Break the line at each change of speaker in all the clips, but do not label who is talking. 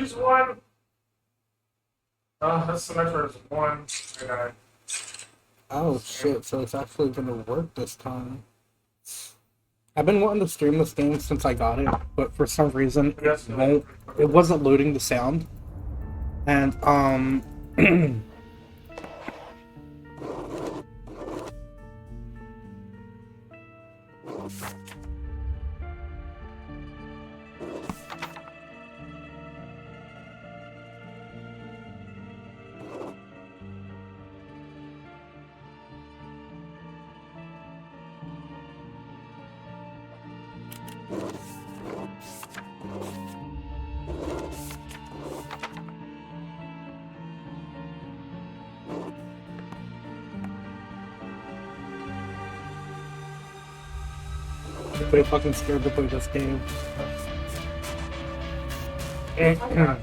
Choose one. This semester is one. I got it.
Oh shit, so it's actually gonna work this time. I've been wanting to stream this game since I got it, but for some reason it wasn't loading the sound. And I'm pretty fucking scared to play this game.
I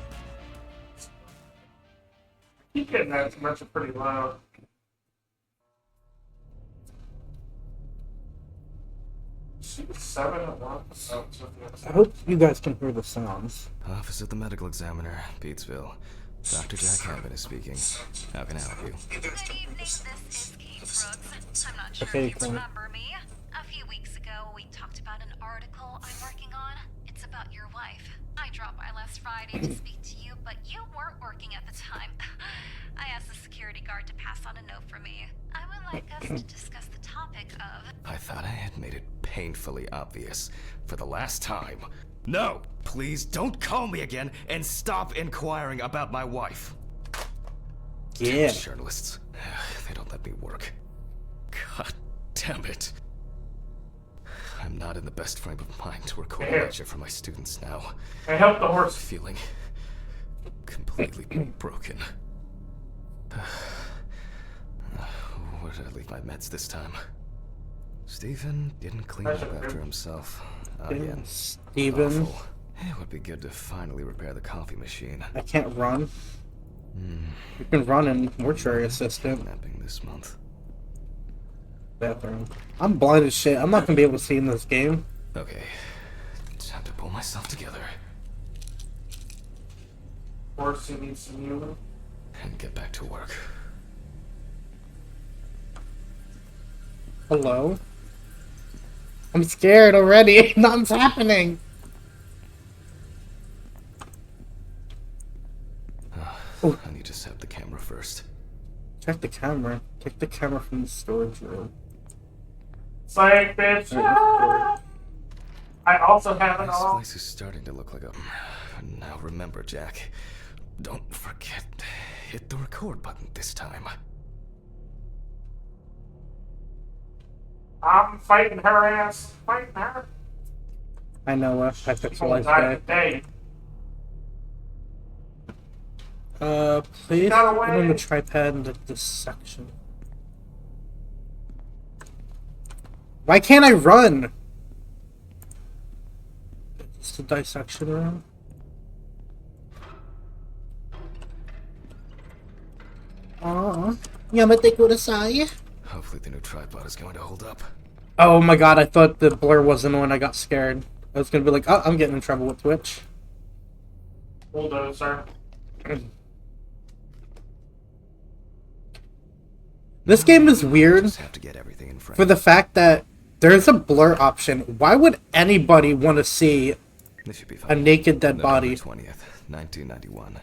keep getting that semester pretty low. She was 7 at once.
I hope you guys can hear the sounds.
Office of the Medical Examiner, Beatsville. Dr. Jack Hammond is speaking. How can I help you?
Good evening, this is Kate Brooks. I'm not sure
Okay,
if you
cool.
remember me. A few weeks ago, we talked about an article I'm working on. It's about your wife. I dropped by last Friday to speak to you, but you weren't working at the time. I asked the security guard to pass on a note for me. I would like us to discuss the topic of...
I thought I had made it painfully obvious for the last time. No! Please don't call me again and stop inquiring about my wife. Damn
Yeah.
these journalists. They don't let me work. God damn it. I'm not in the best frame of mind to record a lecture for my students now.
I helped the horse.
Feeling completely broken. Where did I leave my meds this time? Stephen didn't clean up after himself. Again.
Steven,
Awful. It would be good to finally repair the coffee machine.
I can't run. You can run in mortuary assistant
Napping this month.
bathroom. I'm blind as shit. I'm not gonna be able to see in this game.
Okay. Time to pull myself together
Horsey needs some human.
and get back to work.
Hello? I'm scared already. Nothing's happening.
I need to set the camera first.
Check the camera. Take the camera from the storage room.
Psych, bitch. Ah! I also have it
This
all.
place is starting to look like a... Now remember, Jack. Don't forget. Hit the record button this time.
I'm fighting her ass. Fighting her.
I know, I
She'll
pixelized
die
guy.
today.
Please
Got
put
away.
on the tripod into this section. Why can't I run? It's the dissection room. Yamete kudasai.
Hopefully the new tripod is going to hold up.
Oh my god, I thought the blur wasn't on. I got scared. I was gonna be like, oh, I'm getting in trouble with Twitch.
Bulldozer.
This game is weird
Just have to get everything in frame.
for the fact that there's a blur option. Why would anybody want to see
This should be
a
fine.
naked dead
November
body?
20th, 1991.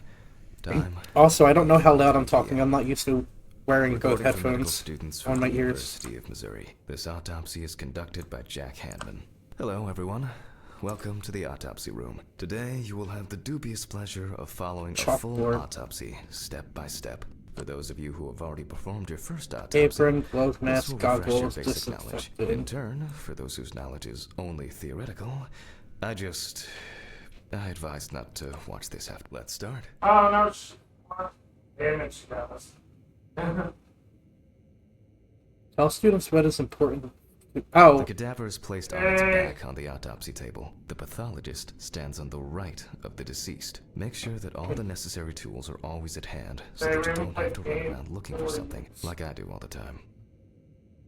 Time.
Also, I don't know how loud I'm talking. I'm not used to wearing both
Recording for medical
headphones
students
on
from
my
the
ears.
University of Missouri. This autopsy is conducted by Jack Hanman. Hello, everyone. Welcome to the autopsy room. Today, you will have the dubious pleasure of following a full
Chalkboard.
autopsy, step by step. For those of you who have already performed your first autopsy,
Apron, glove
this
mask,
will refresh your
goggles,
basic knowledge. In
disinfectant.
turn, for those whose knowledge is only theoretical, I advise not to watch this after. Let's start.
Oh no. Damn it, she got us.
Tell students what is important. Oh,
The cadaver is placed on its back on the autopsy table. The pathologist stands on the right of the deceased. Make sure that all the necessary tools are always at hand so that you don't have to run around looking for something, like I do all the time.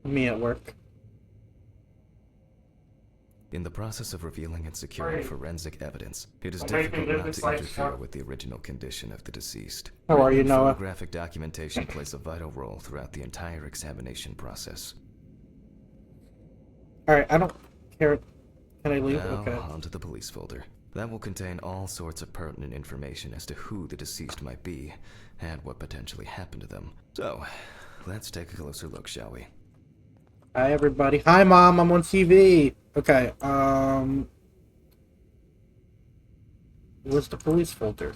me at work.
In the process of revealing and securing
Right.
forensic evidence, it is
Well, maybe
difficult
live
not
his
to
life
interfere
short.
with the original condition of the deceased.
How are you,
Written
Noah?
photographic documentation plays a vital role throughout the entire examination process.
Alright, I don't care. Can I leave?
Now,
Okay.
onto the police folder. That will contain all sorts of pertinent information as to who the deceased might be and what potentially happened to them. So, let's take a closer look, shall we?
Hi, everybody. Hi, Mom. I'm on TV. Okay, where's the police folder?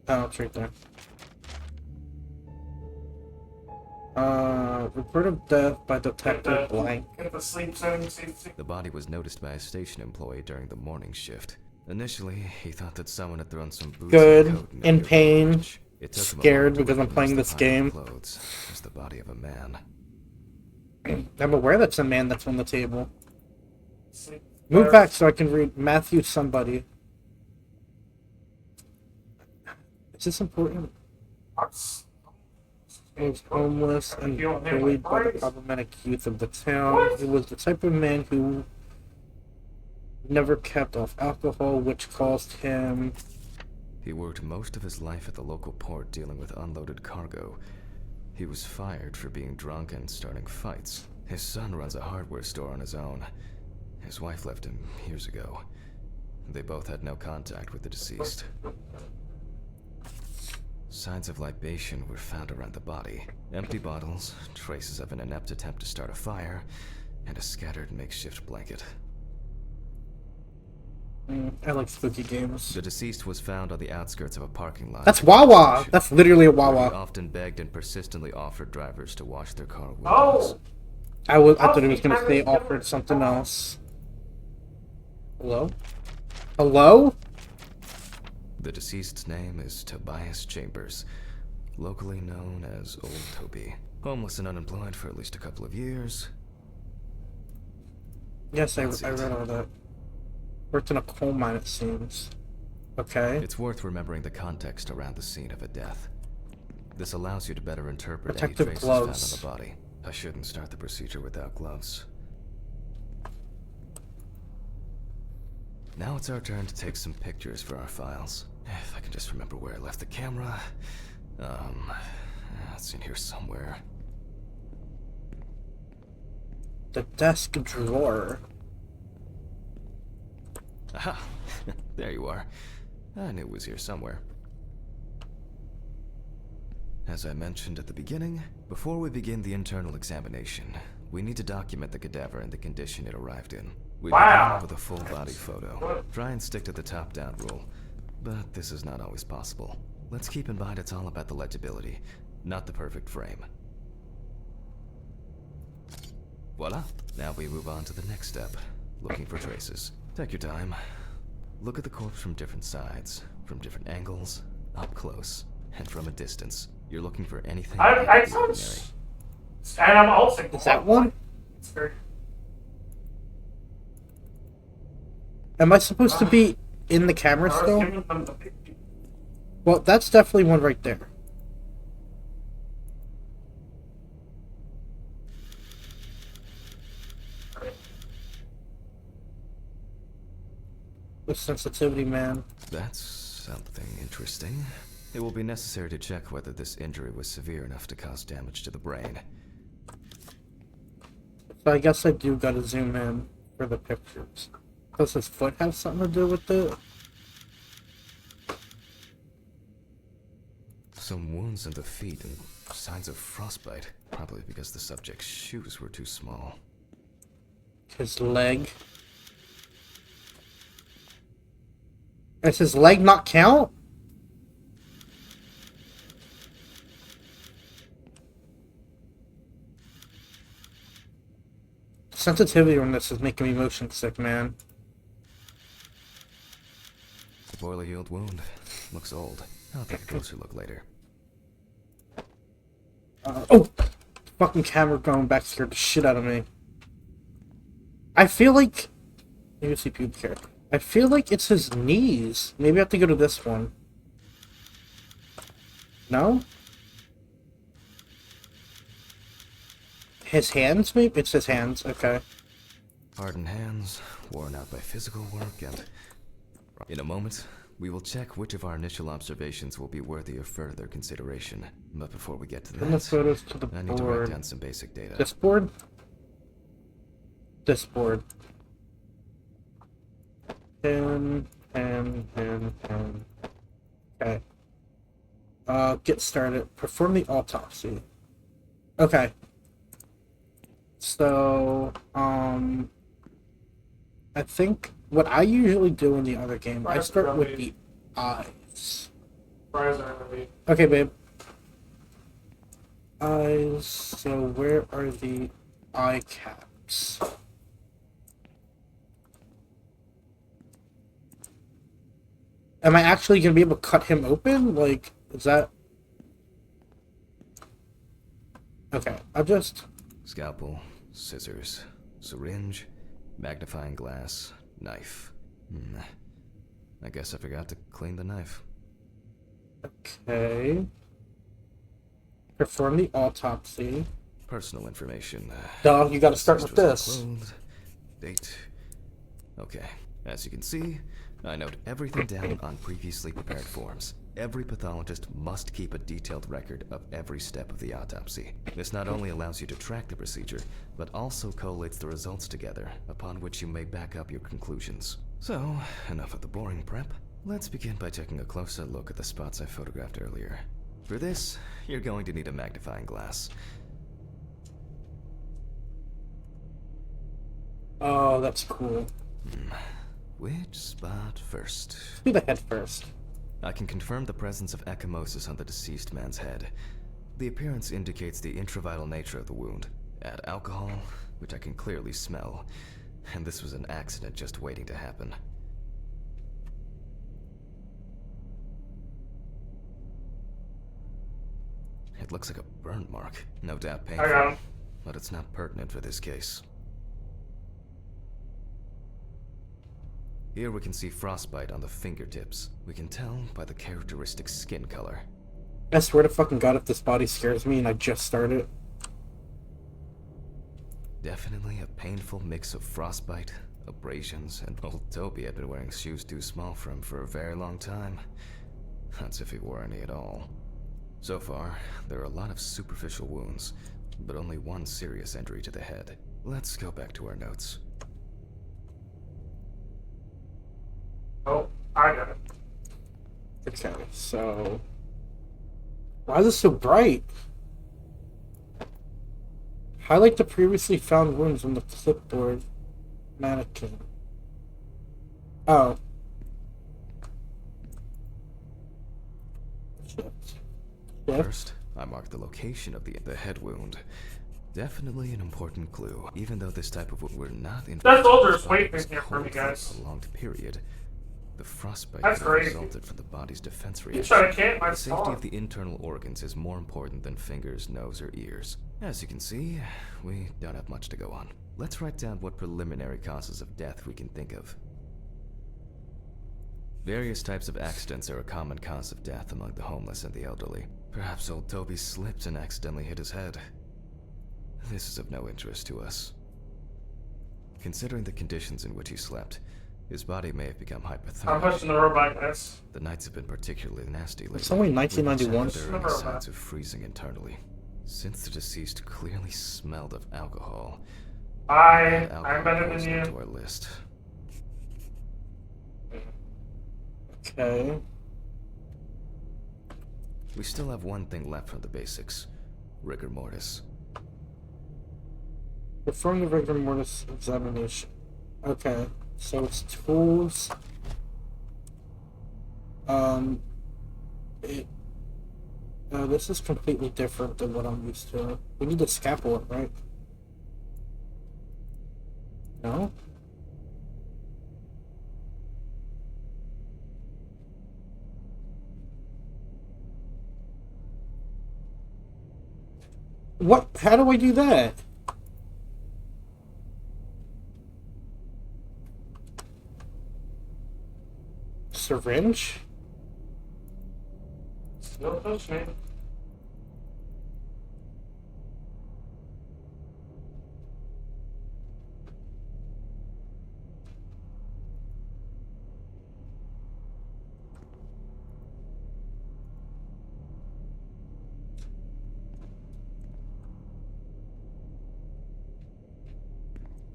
Oh, it's right there. Report of death by Detective Blank.
Get the sleep setting, sleep.
The body was noticed by a station employee during the morning shift. Initially, he thought that someone had thrown some boots
Good,
and coat in
in
the
pain,
garage. It took him a
scared
moment to
because I'm
recognize
playing
the
this
pile of
game.
Clothes as the body of a man.
I'm aware that's a man that's on the table.
Sleep.
Move back so I can read Matthew somebody. Is this important? He was homeless and bullied by the problematic youth of the town. He was the type of man who never kept off alcohol, which caused him...
He worked most of his life at the local port dealing with unloaded cargo. He was fired for being drunk and starting fights. His son runs a hardware store on his own. His wife left him years ago. They both had no contact with the deceased. Signs of libation were found around the body. Empty bottles, traces of an inept attempt to start a fire, and a scattered makeshift blanket.
I like spooky games.
The deceased was found on the outskirts of a parking lot.
That's Wawa! That's literally a
Where he
Wawa.
often begged and persistently offered drivers to wash their car windows.
Oh!
I thought he was gonna say offered something else. Hello? Hello?
The deceased's name is Tobias Chambers, locally known as Old Toby. Homeless and unemployed for at least a couple of years.
Yes, I
That's
read
it.
all that. Worked in a coal mine, it seems. Okay.
It's worth remembering the context around the scene of a death. This allows you to better interpret
Protective
any traces
gloves.
found on the body. I shouldn't start the procedure without gloves. Now it's our turn to take some pictures for our files. If I can just remember where I left the camera. It's in here somewhere.
The desk drawer.
Aha! There you are. I knew it was here somewhere. As I mentioned at the beginning, before we begin the internal examination, we need to document the cadaver and the condition it arrived in. We
Wow.
begin with a full body photo. Try and stick to the top-down rule, but this is not always possible. Let's keep in mind it's all about the legibility, not the perfect frame. Voila! Now we move on to the next step, looking for traces. Take your time. Look at the corpse from different sides, from different angles, up close, and from a distance. You're looking for anything out
I
of the ordinary.
And I'm also.
Is that one?
It's very.
Am I supposed to be in the camera
I was
still?
giving them the big.
Well, that's definitely one right there. The sensitivity, man.
That's something interesting. It will be necessary to check whether this injury was severe enough to cause damage to the brain.
So I guess I do gotta zoom in for the pictures. Does his foot have something to do with it?
Some wounds in the feet and signs of frostbite, probably because the subject's shoes were too small.
His leg. Does his leg not count? Sensitivity on this is making me motion sick, man.
The poorly healed wound. Looks old. I'll take a closer look later.
Oh! Fucking camera going back scared the shit out of me. I feel like... Maybe see pubic hair. I feel like it's his knees. Maybe I have to go to this one. No? His hands, maybe? It's his hands, okay.
Hardened hands, worn out by physical work, and... In a moment, we will check which of our initial observations will be worthy of further consideration. But before we get to
Send the
that,
photos to the
I need to write
board.
down some basic data.
This board? This board. Pen. Okay. Get started. Perform the autopsy. Okay. So, I think what I usually do in the other game, I start with the eyes.
Fries are gonna be.
Okay, babe. Eyes. So where are the eye caps? Am I actually gonna be able to cut him open? Like, is that... Okay, I'll just...
Scalpel, scissors, syringe, magnifying glass, knife. I guess I forgot to clean the knife.
Okay. Perform the autopsy.
Personal information.
Duh, you gotta start with
Deceased was
this.
unclothed, date. Okay, as you can see, I note everything down on previously prepared forms. Every pathologist must keep a detailed record of every step of the autopsy. This not only allows you to track the procedure, but also collates the results together, upon which you may back up your conclusions. So, enough of the boring prep. Let's begin by taking a closer look at the spots I photographed earlier. For this, you're going to need a magnifying glass.
Oh, that's cool.
Which spot first?
Do the head first.
I can confirm the presence of ecchymosis on the deceased man's head. The appearance indicates the intravital nature of the wound. Add alcohol, which I can clearly smell, and this was an accident just waiting to happen. It looks like a burn mark, no doubt
I got
painful,
him.
but it's not pertinent for this case. Here we can see frostbite on the fingertips. We can tell by the characteristic skin color.
I swear to fucking god if this body scares me and I just started.
Definitely a painful mix of frostbite, abrasions, and old Toby had been wearing shoes too small for him for a very long time. That's if he wore any at all. So far, there are a lot of superficial wounds, but only one serious injury to the head. Let's go back to our notes.
Oh, I got it.
Okay, so... Why is this so bright? Highlight the previously found wounds on the clipboard mannequin. Oh. Shit. Shit.
First, I marked the location of the head wound. Definitely an important clue, even though this type of wound were not in
That soldier's
the body
waiting
was
here for me,
cold
guys.
a prolonged period. The frostbite
That's
could have
crazy.
resulted from the body's defense
You
reaction.
try to camp my
The safety
spawn.
of the internal organs is more important than fingers, nose, or ears. As you can see, we don't have much to go on. Let's write down what preliminary causes of death we can think of. Various types of accidents are a common cause of death among the homeless and the elderly. Perhaps old Toby slipped and accidentally hit his head. This is of no interest to us. Considering the conditions in which he slept, his body may have become
I'm
hypothermic.
pushing the robot, guys.
The nights have been particularly nasty lately.
It's only 1991.
We can check if there are any signs of freezing internally. Since the deceased clearly smelled of alcohol, add
I'm better than
poisoning to
you.
our list.
Okay.
We still have one thing left from the basics: rigor mortis.
Perform the rigor mortis examination. Okay, so it's tools. This is completely different than what I'm used to. We need to scalpel it, right? No? What? How do I do that? Syringe?
Don't touch me.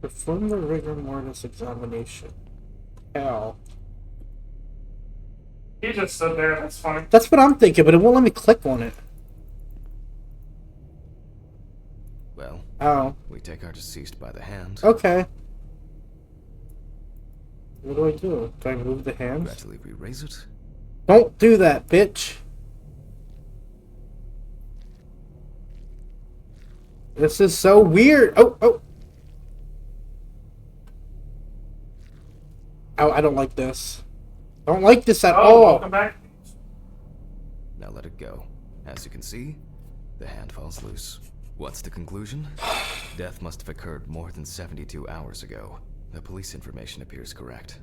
Perform the rigor mortis examination. How?
He just stood there. That's funny.
That's what I'm thinking, but it won't let me click on it.
Well,
Oh.
we take our deceased by the hand,
Okay. What do I do? Do I move the hands?
gradually we raise it.
Don't do that, bitch. This is so weird. Oh, oh. Oh, I don't like this. I don't like this at all.
Welcome back.
Now let it go. As you can see, the hand falls loose. What's the conclusion? Death must have occurred more than 72 hours ago. The police information appears correct.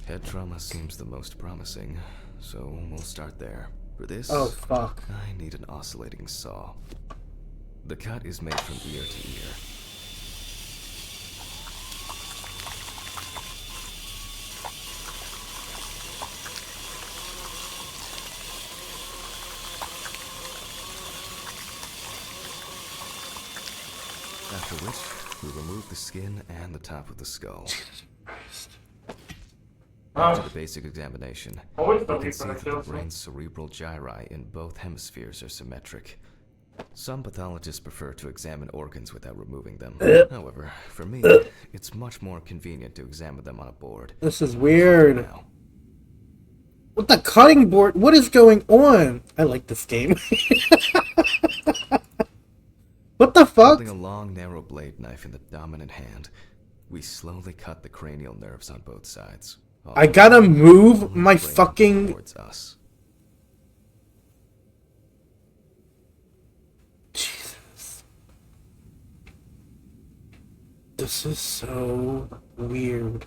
Head trauma seems the most promising, so we'll start there. For this,
Oh, fuck.
I need an oscillating saw. The cut is made from ear to ear. After which, we remove the skin and the top of the skull. After the basic examination,
Always
you
the
can
lead
see
for
that
the
the
kills.
brain's cerebral gyri in both hemispheres are symmetric. Some pathologists prefer to examine organs without removing them. However, for me, it's much more convenient to examine them on a board.
This is weird.
Now,
What the cutting board? What is going on? I like this game. What the fuck?
holding a long, narrow blade knife in the dominant hand, we slowly cut the cranial nerves on both sides.
I gotta move my
Brain
fucking...
towards us.
Jesus. This is so weird.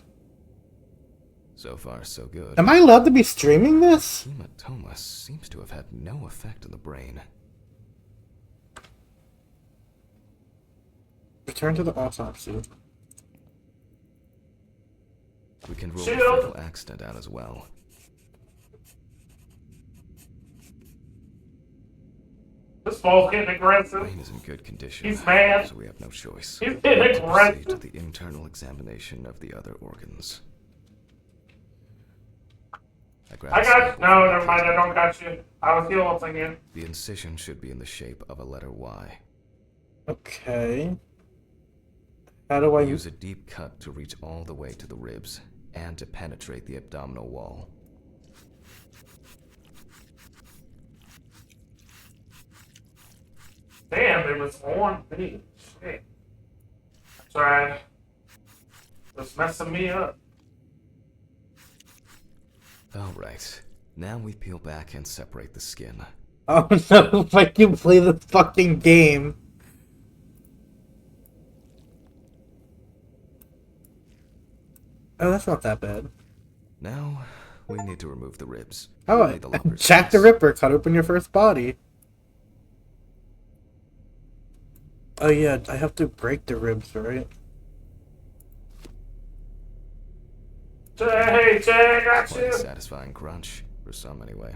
So far, so good.
Am I allowed to be streaming this?
Hematoma seems to have had no effect on the brain.
Return to the autopsy.
We can rule
Shield.
the fatal accident out as well.
This ball's getting aggressive.
Brain is in good condition.
He's mad.
So we have no choice.
He's
We
getting
have to proceed to
aggressive.
the internal examination of the other organs. grab
I
a
got
sample
you.
from
No,
the
never mind. I
kidney.
don't got you. I was healing again.
The incision should be in the shape of a letter Y.
Okay. How do I
Use a deep cut to reach all the way to the ribs and to penetrate the abdominal wall.
Damn, it was on me. Shit. That's right. It's messing me up.
Alright, now we peel back and separate the skin.
Oh no, if I can play this fucking game. Oh, that's not that bad.
Now, we need to remove the ribs.
Oh,
Only the lower
Jack the
sides.
Ripper, cut open your first body. Oh yeah, I have to break the ribs, right?
Hey, Jay, I got
Quite a
you.
satisfying crunch, for some anyway.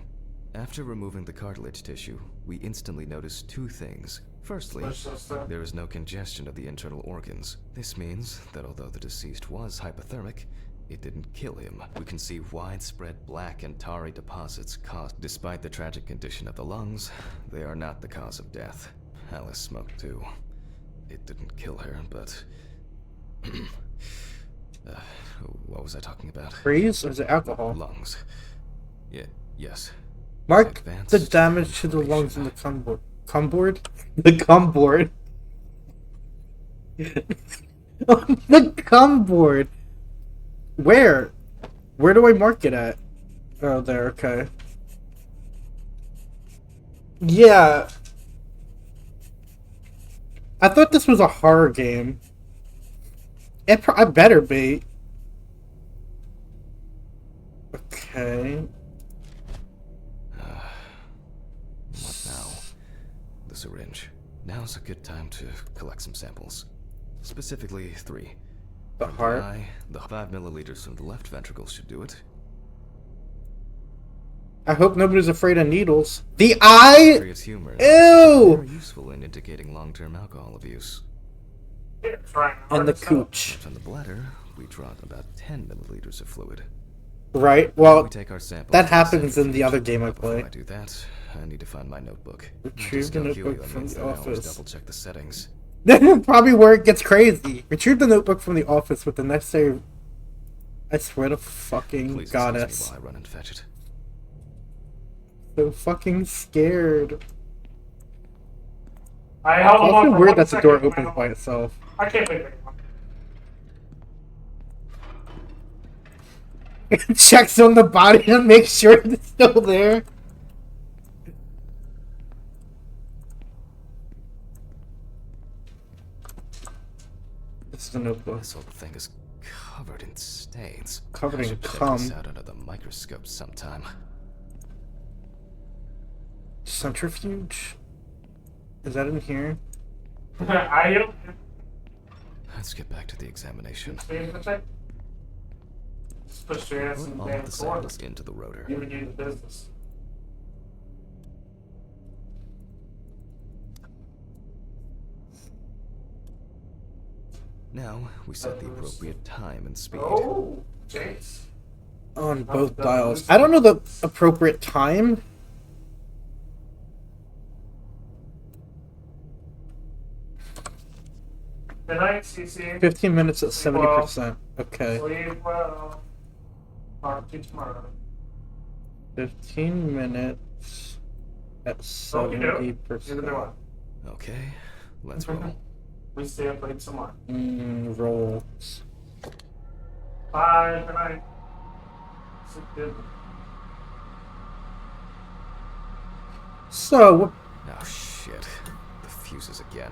After removing the cartilage tissue, we instantly notice two things. Firstly,
Let's just,
there is no congestion of the internal organs. This means that although the deceased was hypothermic, it didn't kill him. We can see widespread black and tarry deposits caused. Despite the tragic condition of the lungs, they are not the cause of death. Alice smoked too. It didn't kill her, but... what was I talking about?
Freeze? Or is it alcohol?
Lungs. Yes.
Mark
Advanced
the damage to the
inflammation.
lungs in the cumboard. Cumboard? The cumboard. On the cumboard. Where? Where do I mark it at? Oh, there. Okay. Yeah. I thought this was a horror game. I better be. Okay.
What now? The syringe. Now's a good time to collect some samples. Specifically, 3.
The
From
heart.
eye, the 5 milliliters from the left ventricle should do it.
I hope nobody's afraid of needles. The eye?
Serious humor.
Ew!
Very useful in indicating long-term alcohol abuse.
It's right.
And the cooch.
From the bladder, we draw about 10 milliliters of fluid.
Right?
Now
Well,
we take our samples
that
to the
happens in the
centrifuge.
other game I
But before
play.
I do that, I need to find my notebook.
Retrieve the notebook from the
I always
office.
double check the settings.
That's probably where it gets crazy. Retrieve the notebook from the office with the necessary... I swear to fucking
Please
goddess.
excuse me while I run and fetch it.
So fucking scared.
I held
It's
him
also
on for
weird
1
that the door
second,
opens by itself.
I can't believe it.
It checks on the body to make sure it's still there. This is a notebook.
This whole thing is covered in stains.
Covered
I
in
should check
cum.
this out under the microscope sometime.
Centrifuge? Is that in here?
I don't.
Let's get back to the examination.
Just push your ass in
Put
the
all
damn
the
corner.
samples into the rotor.
You would do the business.
Now we set the appropriate time and speed.
Oh, James.
On both dials. I don't know the appropriate time.
Good night, CC.
15 minutes at 70%. Okay.
Sleep well. Talk to you tomorrow.
15 minutes at
Okey doke. Neither do
70%.
I.
Okay, let's roll.
We stay up late some more.
Rolls.
Bye. Good night. Sleep good.
So,
Oh shit. The fuses again.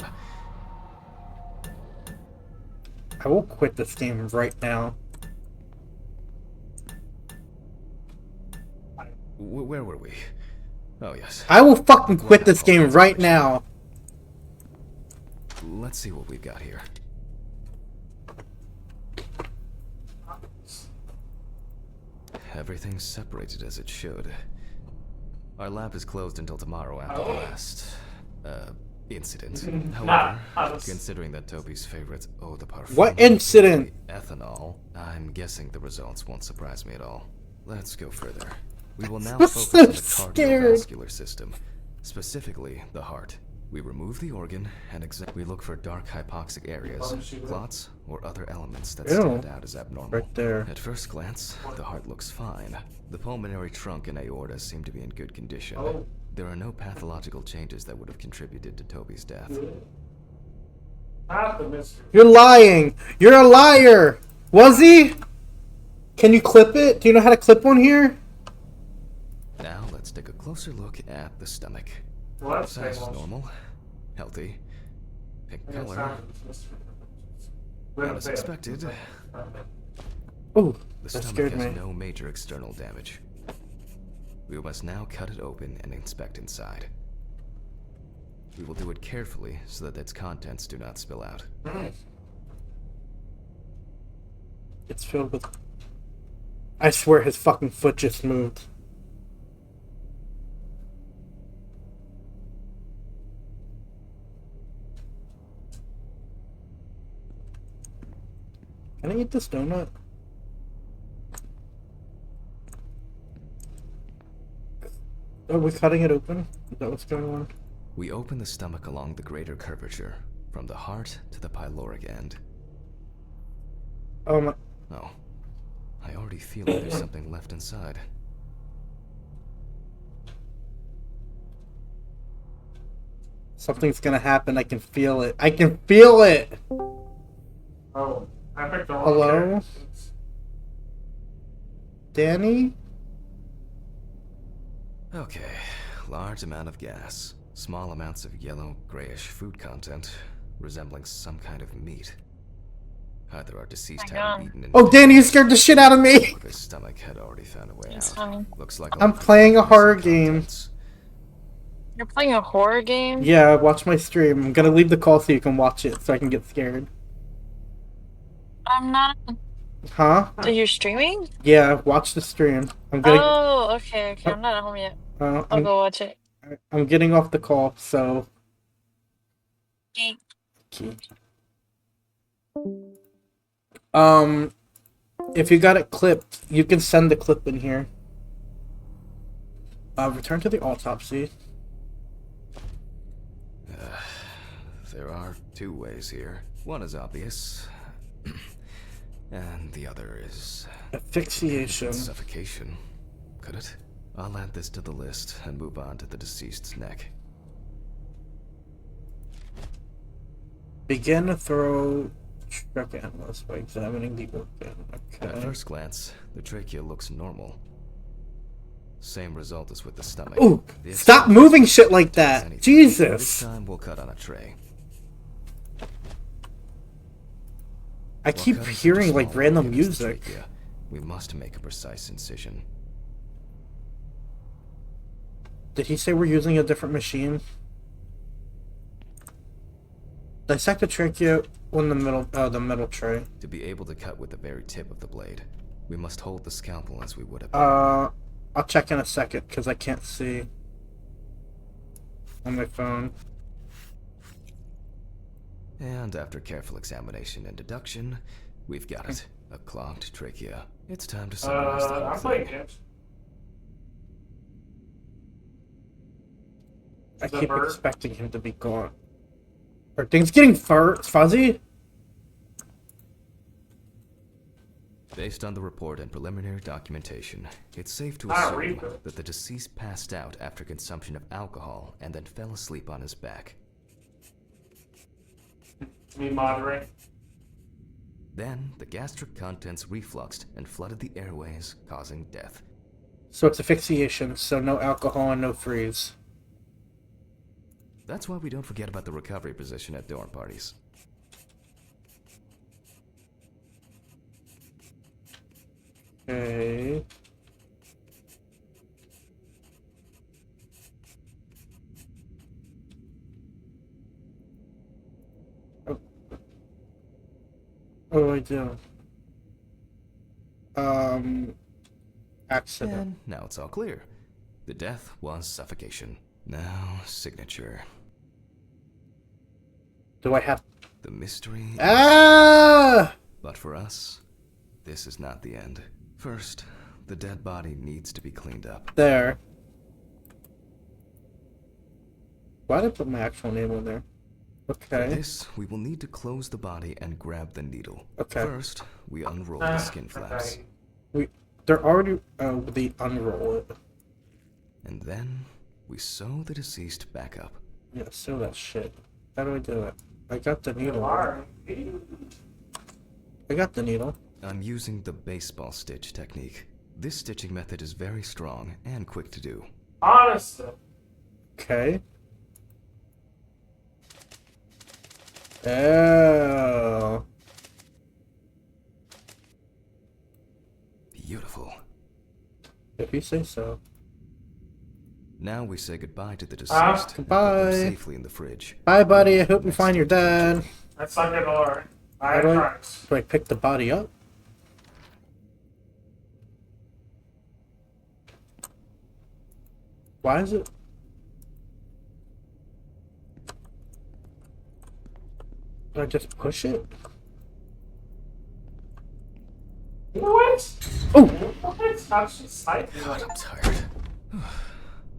I will quit this game right now.
Where were we? Oh yes.
I will fucking quit this game right now.
Let's see what we've got here. Everything's separated as it should. Our lab is closed until tomorrow after the last, incident. However, considering that Toby's favorite eau de parfum...
What incident?
Ethanol, I'm guessing the results won't surprise me at all. Let's go further. We will now
I'm
focus
so
on the
scared.
cardiovascular system, specifically the heart. We remove the organ and we look for dark hypoxic areas, clots, or other elements that
Ew.
stand out as abnormal.
Right there.
At first glance, the heart looks fine. The pulmonary trunk and aorta seem to be in good condition. There are no pathological changes that would have contributed to Toby's death.
Not the mystery.
You're lying. You're a liar. Was he? Can you clip it? Do you know how to clip one here?
Now let's take a closer look at the stomach.
Well, that's
Size is
famous.
normal, healthy, pink
Yeah, it's
color.
not the mystery.
Not as expected.
Oh,
The
that
stomach
scared
has
me.
no major external damage. We must now cut it open and inspect inside. We will do it carefully so that its contents do not spill out.
It's filled with... I swear his fucking foot just moved. Can I eat this donut? Are we cutting it open? Is that what's going on?
We open the stomach along the greater curvature, from the heart to the pyloric end.
Oh my...
Oh, I already feel like there's something left inside.
Something's gonna happen. I can feel it. I can feel it!
Oh, I picked the wrong
Hello?
characters.
Danny?
Okay, large amount of gas, small amounts of yellow, grayish food content, resembling some kind of meat. Either our deceased had eaten and
Oh, Danny, you scared the shit out of me!
or his stomach had already found a way
It's
out.
funny.
Looks like
I'm
all
playing a
the
horror
contents.
You're playing a horror game?
Yeah, watch my stream. I'm gonna leave the call so you can watch it so I can get scared.
I'm not.
Huh?
So you're streaming?
Yeah, watch the stream. I'm getting
Oh, okay, okay. I'm not at home yet. I'll
I'm,
go watch it.
I'm getting off the call, so
Okay.
okay. If you got it clipped, you can send the clip in here. Return to the autopsy.
There are two ways here. One is obvious, and the other is
Asphyxiation.
suffocation. Could it? I'll add this to the list and move on to the deceased's neck.
Begin a thorough check analysis by examining the organ. Okay.
At first glance, the trachea looks normal. Same result as with the stomach.
Ooh!
This
Stop
time,
moving shit like that!
anything. This
Jesus!
time we'll cut on a tray.
I keep
While cutting
hearing
such a
like
small
random
organ as the
music.
trachea, we must make a precise incision.
Did he say we're using a different machine? Dissect the trachea on the middle tray.
To be able to cut with the very tip of the blade, we must hold the scalpel as we would have.
I'll check in a second because I can't see on my phone.
And after careful examination and deduction, we've got it. A clogged trachea. It's time to summarize the whole
I'm playing
thing.
games.
I
Is that
keep
bird?
expecting him to be gone. Are things getting fuzzy?
Based on the report and preliminary documentation, it's safe to
Ah,
assume
refill.
that the deceased passed out after consumption of alcohol and then fell asleep on his back.
Me moderating.
Then, the gastric contents refluxed and flooded the airways, causing death.
So it's asphyxiation, so no alcohol and no freeze.
That's why we don't forget about the recovery position at dorm parties.
Okay. Oh. What do I do? Accident.
And now it's all clear. The death was suffocation. Now, signature.
Do I have...
The mystery.
Ah!
But for us, this is not the end. First, the dead body needs to be cleaned up.
There. Why did I put my actual name on there?
For
Okay.
this, we will need to close the body and grab the needle.
Okay.
First, we unroll the skin flaps.
Okay.
They're already... they unroll it.
And then, we sew the deceased back up.
Yeah, so that shit. How do I do it? I got the needle.
Alright.
I got the needle.
I'm using the baseball stitch technique. This stitching method is very strong and quick to do.
Honestly.
Okay. Oh.
Beautiful.
If you say so.
Now we say goodbye to the
Ah,
deceased. and put
goodbye.
them safely in the fridge.
Bye, buddy. I hope you find your dad.
That's not good, alright.
How do I-
Alright.
Do I pick the body up? Why is it? Do I just push it?
What?
Oh!
What? How'd she snipe me?
God, I'm tired.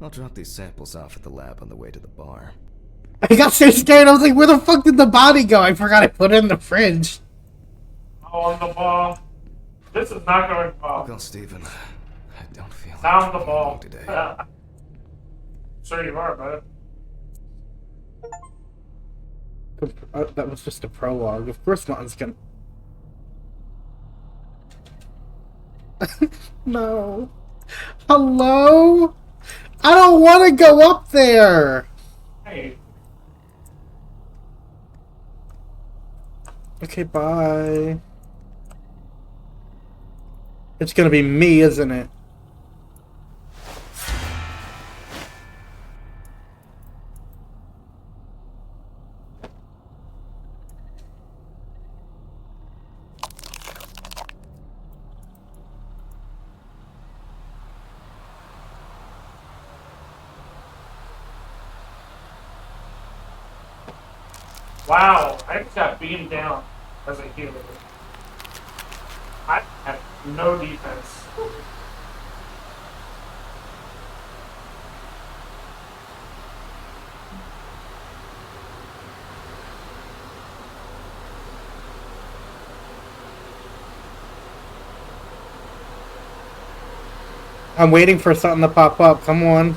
I'll drop these samples off at the lab on the way to the bar.
I got so scared. I was like, where the fuck did the body go? I forgot I put it in the fridge.
Oh, on the ball. This is not going well.
Uncle Stephen, I don't feel like
Down the
being
ball.
alone today.
Sure you are, bud.
That was just a prologue. Of course nothing's gonna... No. Hello? I don't want to go up there!
Hey,
Okay, bye. It's gonna be me, isn't it?
wow, I just got beamed down. as a healer. I have no defense.
I'm waiting for something to pop up. Come on.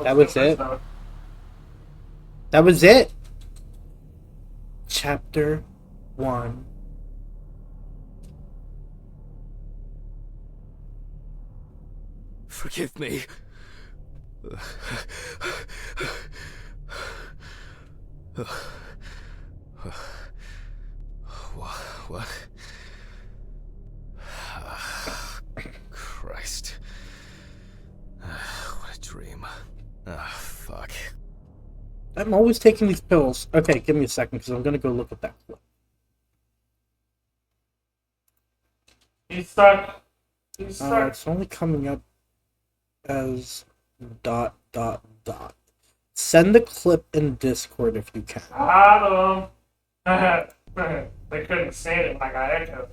That was it. That was it. Chapter 1.
Forgive me. What? Christ. What a dream. Fuck.
I'm always taking these pills. Okay, give me a second, because I'm going to go look at that clip.
He's stuck. He's stuck.
It's only coming up as ... Send the clip in Discord if you can.
I don't know. They couldn't say it like I echoed.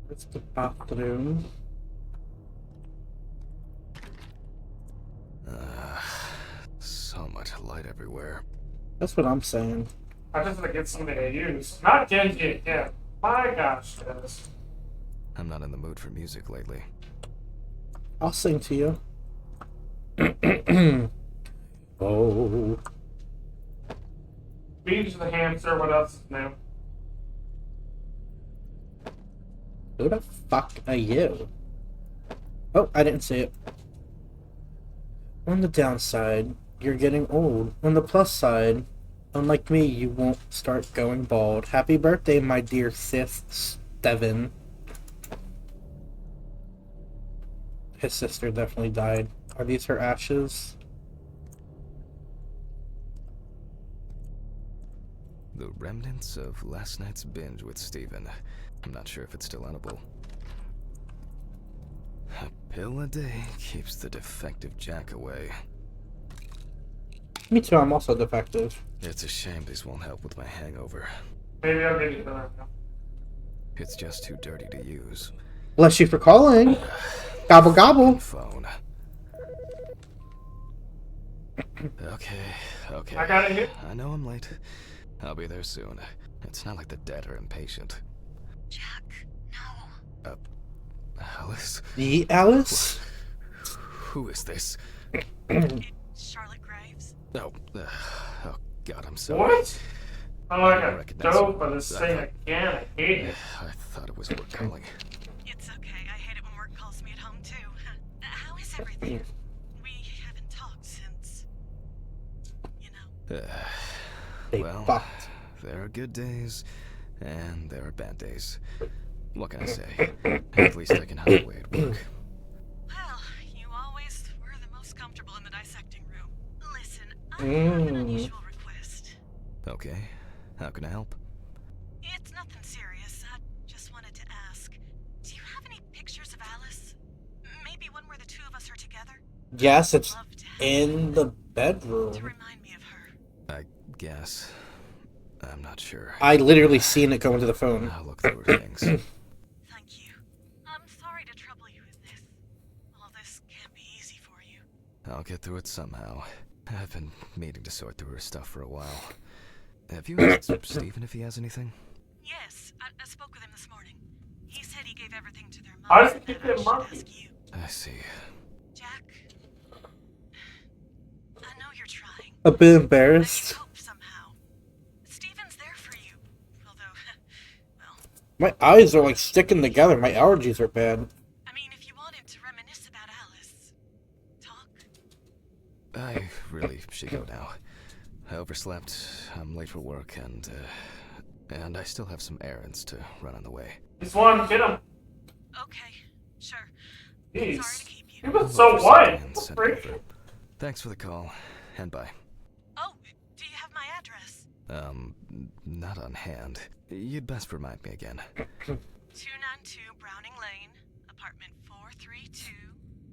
It's the bathroom.
So much light everywhere.
That's what I'm saying.
I just want to get somebody to use. Not Genji again. My gosh, Dennis.
I'm not in the mood for music lately.
I'll sing to you. Oh.
Beach the hamster, what else is new?
Who the fuck are you? Oh, I didn't see it. On the downside, you're getting old. On the plus side, unlike me, you won't start going bald. Happy birthday, my dear sis, Steven. His sister definitely died. Are these her ashes?
The remnants of last night's binge with Steven. I'm not sure if it's still edible. A pill a day keeps the defective Jack away.
Me too, I'm also defective.
It's a shame these won't help with my hangover.
Maybe I'll get you that now.
It's just too dirty to use.
Bless you for calling. Gobble gobble.
Phone. Okay.
I got it here.
I know I'm late. I'll be there soon. It's not like the dead are impatient.
Jack, no.
Alice?
The Alice?
Who is this?
It's Charlotte Graves.
Oh, God, I'm sorry.
What? Oh, I got
recognize
dope
you.
for this thing again. I hate it.
I thought it was worth calling.
It's okay. I hate it when work calls me at home, too. How is everything? We haven't talked since... you know.
They
Well,
fucked.
there are good days, and there are bad days. What can I say? At least I can hide away at work.
Well, you always were the most comfortable in the dissecting room. Listen, I have an unusual request.
Okay, how can I help?
It's nothing serious. I just wanted to ask. Do you have any pictures of Alice? Maybe one where the two of us are together?
Yes, it's
Love to have
in the
to
bedroom.
remind me of her.
I guess. I'm not sure.
I literally seen it go into the phone.
I'll look through her things.
Thank you. I'm sorry to trouble you with this. All this can't be easy for you.
I'll get through it somehow. I've been meaning to sort through her stuff for a while. Have you asked Steven if he has anything?
Yes, I spoke with him this morning. He said he gave everything to their mom.
How does he keep
I
that
should
monkey?
ask you.
I see.
Jack, I know you're trying.
A bit
I need
embarrassed.
hope somehow. Steven's there for you. Although, well,
My eyes are like sticking together. My allergies are bad.
I mean, if you wanted to reminisce about Alice, talk.
I really should go now. I overslept, I'm late for work, and I still have some errands to run on the way.
He's one, get him.
Okay, sure. Sorry to
Jeez.
keep
He
you.
was so
Look for
white.
something and
What the
send
freak?
over. Thanks for the call, and bye.
Oh, do
Not on hand. You'd best remind me again.
292 Browning Lane, apartment 432,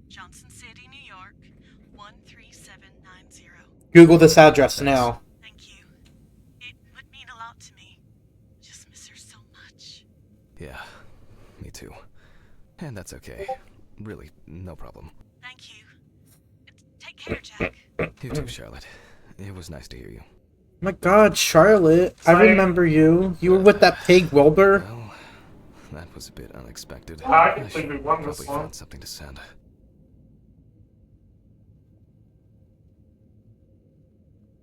Johnson City, New York, 13790.
Google this address now.
Thank you. It would mean a lot to me. Just miss her so much.
Yeah, me too. And that's okay. Really, no problem.
Thank you. Take care, Jack.
You too, Charlotte. It was nice to hear you.
My God, Charlotte, I remember you. You were with that pig Wilbur.
Well, that was a bit unexpected.
I can
should
think we won this
probably
one.
find something to send.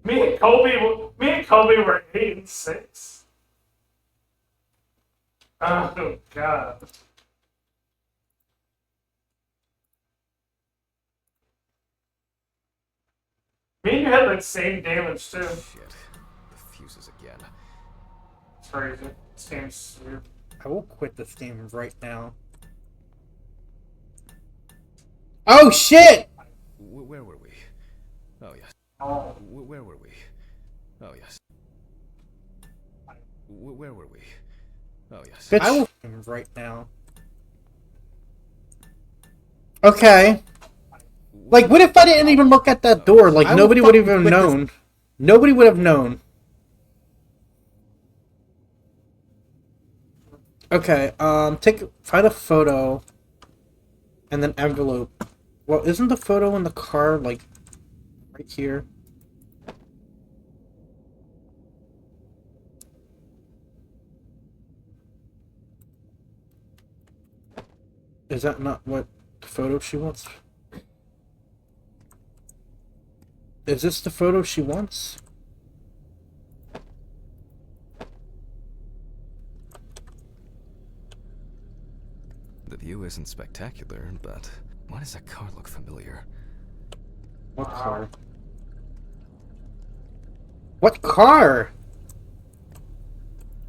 Me and Kobe were 8 and 6. Oh God. Me and you had like same damage too.
Shit. The fuses again.
It's crazy. This game's weird.
I will quit this game right now. Oh shit!
Where were we? Oh, yes.
Oh.
Where were we? Oh, yes. Where were we? Oh, yes.
Bitch. I will right now. Okay. Like, what if I didn't even look at that door? Like, nobody would have even known. Nobody would have known. Okay, find a photo. And then envelope. Well, isn't the photo in the car, like, right here? Is that not what photo she wants? Is this the photo she wants?
The view isn't spectacular, but why does that car look familiar?
What car? What car?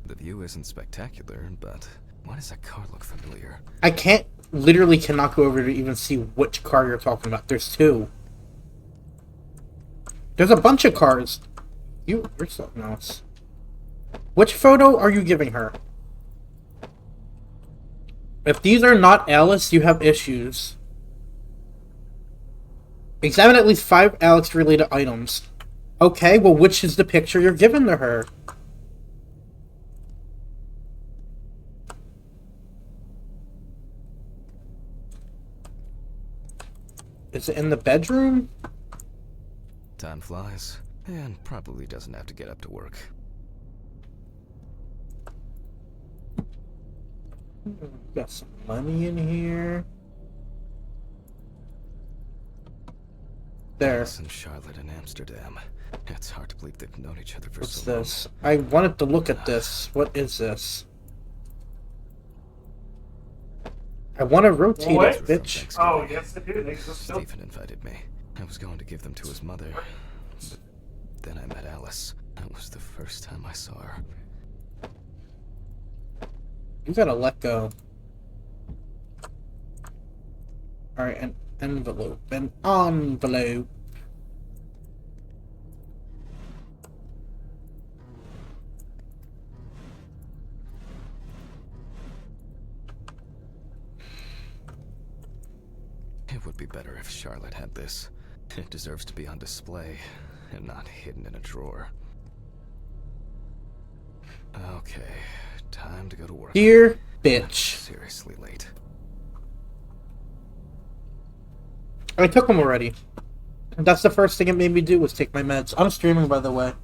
The view isn't spectacular, but why does that car look familiar?
I literally cannot go over to even see which car you're talking about. There's two. There's a bunch of cars. You're something else. Which photo are you giving her? If these are not Alice, you have issues. Examine at least 5 Alex-related items. Okay, well, which is the picture you're giving to her? Is it in the bedroom?
Time flies, and probably doesn't have to get up to work.
Got some money in here. There.
Alice and Charlotte in Amsterdam. It's hard to believe they've known each other for
What's
so long.
this? I wanted to look at this. What is this? I want to rotate
What?
it, bitch.
Oh, yes, they do. They just still.
Stephen invited me. I was going to give them to his mother, but then I met Alice. That was the first time I saw her.
You gotta let go. Alright, an envelope. An envelope.
It would be better if Charlotte had this. It deserves to be on display and not hidden in a drawer. Okay, time to go to work.
Dear bitch.
Seriously late.
I took them already. That's the first thing it made me do was take my meds. I'm streaming, by the way.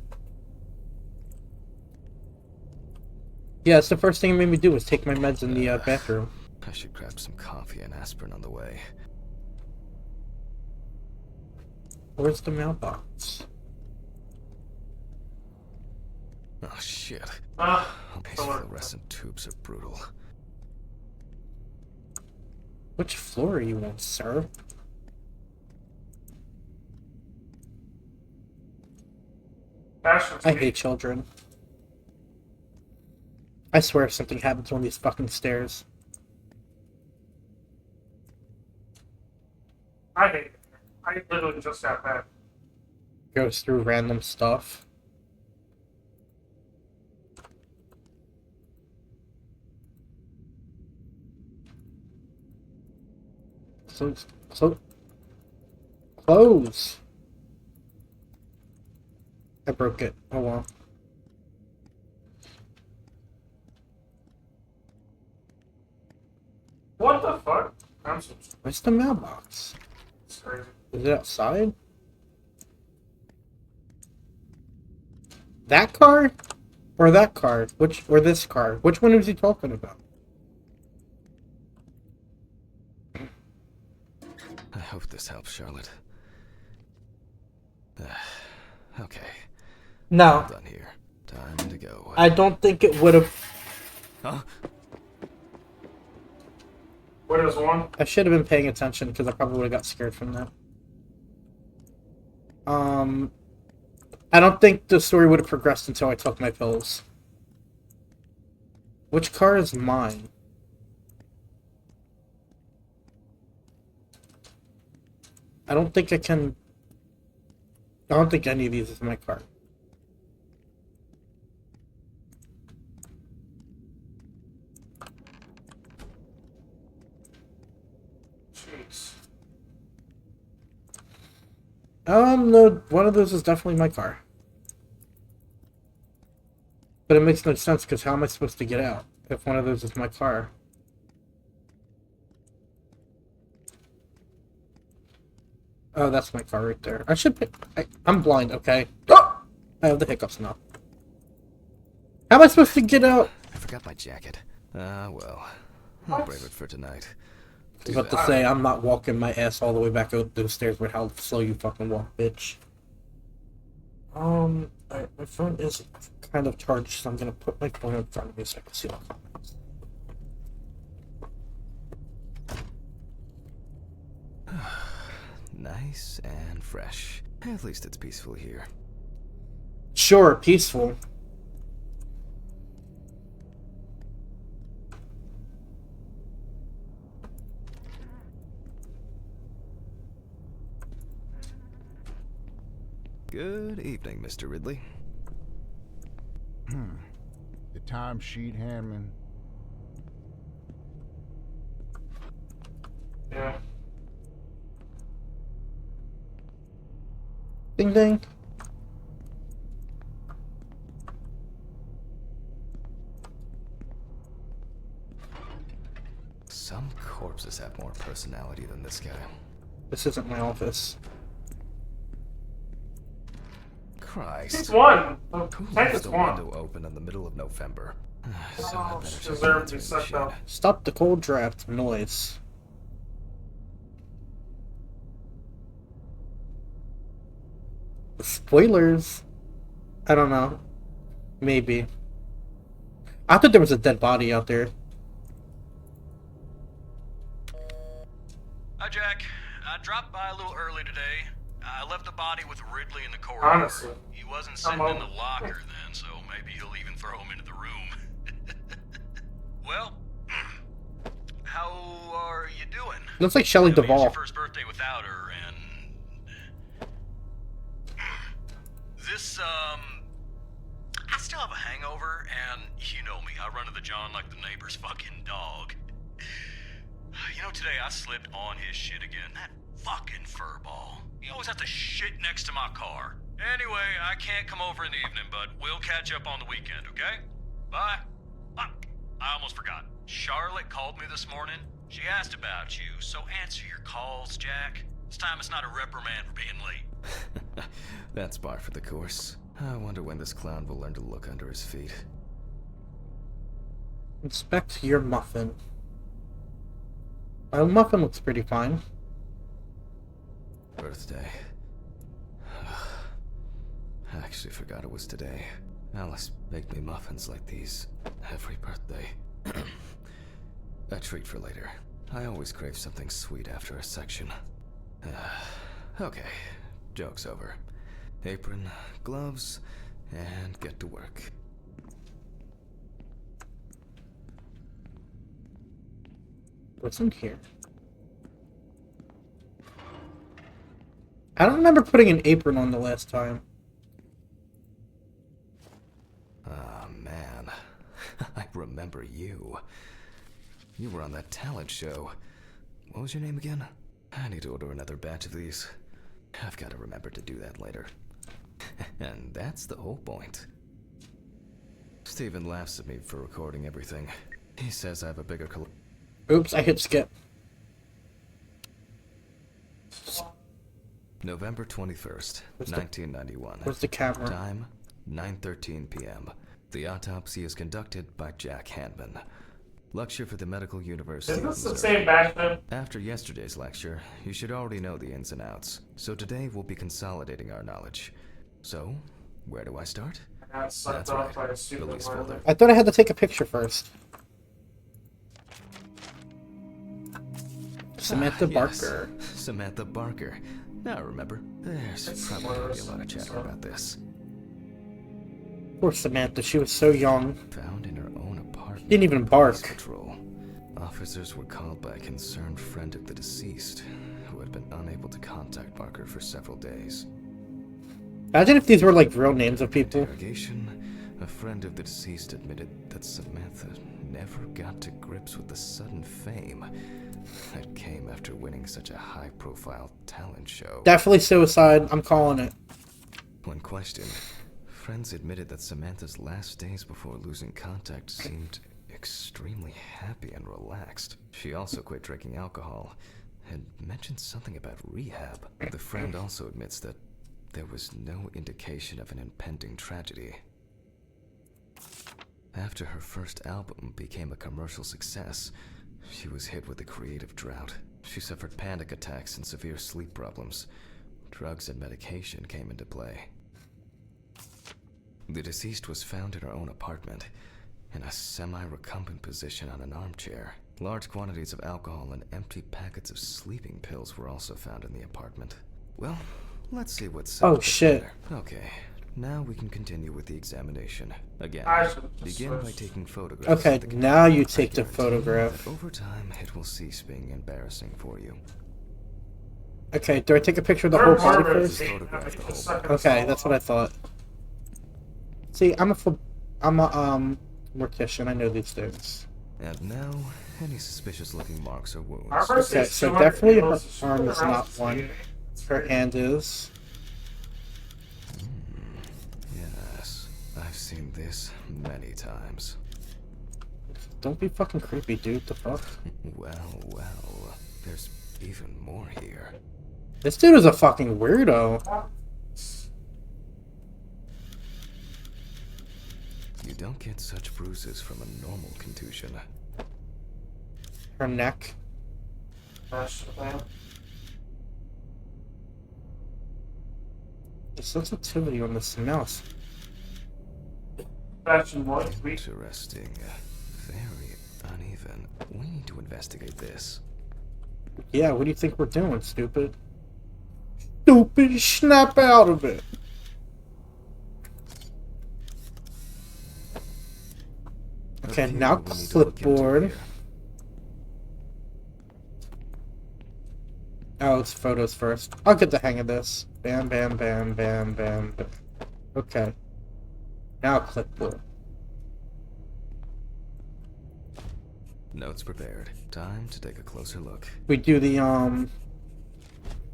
Yeah, it's the first thing it made me do was take my meds in the bathroom.
I should grab some coffee and aspirin on the way.
Where's the mailbox?
Oh shit. These
sorry.
fluorescent tubes are brutal.
Which floor are you on, sir? I hate children. I swear if something happens on these fucking stairs.
I hate it. I literally just got back.
Goes through random stuff. Close. I broke it. Oh well.
What the fuck? I'm so
Where's the mailbox?
sorry.
Is it outside? That car? Or that car? Or this car? Which one is he talking about?
I hope this helps, Charlotte. Okay.
No.
All done here. Time to go.
I don't think it would have.
Huh?
What is one?
I should have been paying attention because I probably would have got scared from that. I don't think the story would have progressed until I took my pills. Which car is mine? I don't think I can... I don't think any of these is my car.
Jeez.
No, one of those is definitely my car. But it makes no sense, because how am I supposed to get out if one of those is my car? Oh, that's my car right there. I should pick... I'm blind, okay? Oh! I have the hiccups now. How am I supposed to get out?
I forgot my jacket. Well. I'll brave it for tonight.
I was about to say, I'm not walking my ass all the way back up those stairs with how slow you fucking walk, bitch. Alright, my phone is kind of charged, so I'm gonna put my phone in front of me so I can see my comments.
Nice and fresh. At least it's peaceful here.
Sure, peaceful.
Good evening, Mr. Ridley.
The timesheet handman.
Yeah.
Ding ding.
Some corpses have more personality than this guy.
This isn't my office.
Christ.
It's one.
Who
Take
left
this
the
one.
window open in the middle of November? So I
Oh,
better
she
check
deserved
the
to be
answering
sucked
machine.
up.
Stop the cold draft noise. Spoilers? I don't know. Maybe. I thought there was a dead body out there.
Hi, Jack. I dropped by a little early today. I left the body with Ridley in the corridor.
Honestly.
He wasn't sitting in the locker then, so maybe he'll even throw him into the room. Well, how are you doing?
Looks like Shelley
I mean, it's
Duvall.
your first birthday without her, and this, I still have a hangover, and you know me, I run to the John like the neighbor's fucking dog. You know, today I slipped on his shit again. That fucking furball. He always has to shit next to my car. Anyway, I can't come over in the evening, but we'll catch up on the weekend, okay? Bye. I almost forgot. Charlotte called me this morning. She asked about you, so answer your calls, Jack. This time it's not a reprimand for being late.
That's par for the course. I wonder when this clown will learn to look under his feet.
Inspect your muffin. My muffin looks pretty fine.
Birthday. I actually forgot it was today. Alice baked me muffins like these every birthday. A treat for later. I always crave something sweet after a section. Okay, joke's over. Apron, gloves, and get to work.
What's in here? I don't remember putting an apron on the last time.
Ah, man. I remember you. You were on that talent show. What was your name again? I need to order another batch of these. I've got to remember to do that later. And that's the whole point. Steven laughs at me for recording everything. He says I have a bigger
Oops, I hit skip.
November 21st, 1991.
Where's the camera?
Time, 9:13 p.m. The autopsy is conducted by Jack Hanman. Lecture for the Medical University
Is
of
this the
Missouri.
same bastard?
After yesterday's lecture, you should already know the ins and outs. So today we'll be consolidating our knowledge. So, where do I start?
I got sucked
That's
off
right,
by a stupid
release
word.
folder.
I thought I had to take a picture first. Samantha
Yes,
Barker.
Samantha Barker. Now remember, there's probably going to be a lot of chatter about this.
Poor Samantha, she was so young.
Found in her own apartment.
Didn't even
Police
bark.
Patrol. Officers were called by a concerned friend of the deceased, who had been unable to contact Barker for several days.
Imagine if these were like real names of people.
Interrogation, a friend of the deceased admitted that Samantha never got to grips with the sudden fame that came after winning such a high-profile talent show.
Definitely suicide. I'm calling it.
When questioned, friends admitted that Samantha's last days before losing contact seemed extremely happy and relaxed. She also quit drinking alcohol and mentioned something about rehab. The friend also admits that there was no indication of an impending tragedy. After her first album became a commercial success, she was hit with a creative drought. She suffered panic attacks and severe sleep problems. Drugs and medication came into play. The deceased was found in her own apartment, in a semi-recumbent position on an armchair. Large quantities of alcohol and empty packets of sleeping pills were also found in the apartment. Well, let's see what's
Oh, shit.
Okay, now we can continue with the examination. Again,
I should just
begin by
switch.
taking photographs.
Okay,
of the
now you
condition.
take the
I guarantee
photograph.
that over time, it will cease being embarrassing for you.
Okay, do I take a picture of the whole
Third
body
murder
first?
is
Photograph the whole
just sucking
Okay,
us
that's
all
what I
up.
thought. See, I'm a mortician. I know these things.
And now, any suspicious-looking marks or wounds.
Our first
Okay,
is
so
200
definitely her
kilos, so
arm
she's
is
around
not
60.
one. Her hand is.
Yes, I've seen this many times.
Don't be fucking creepy, dude. The fuck?
Well, there's even more here.
This dude is a fucking weirdo.
You don't get such bruises from a normal contusion.
Her neck.
Gosh, man.
The sensitivity on this mouse.
Fashion boy, we
Interesting. Very uneven. We need to investigate this.
Yeah, what do you think we're doing, stupid? Stupid, snap out of it. Okay,
A few
now
we need to look into
clipboard.
here.
Oh, it's photos first. I'll get the hang of this. Bam, bam, bam, bam, bam, bam. Okay. Now clipboard.
Notes prepared. Time to take a closer look.
We do the,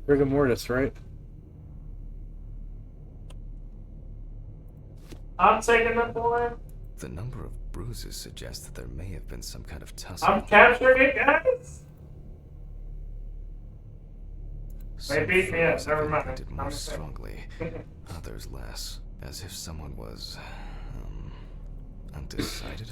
rigor mortis, right?
I'm taking the boy.
The number of bruises suggests that there may have been some kind of tussle.
I'm capturing it, guys.
Some
They beat me up,
foes
never
have
mind.
reacted more
I'm safe.
strongly, others less, as if someone was undecided.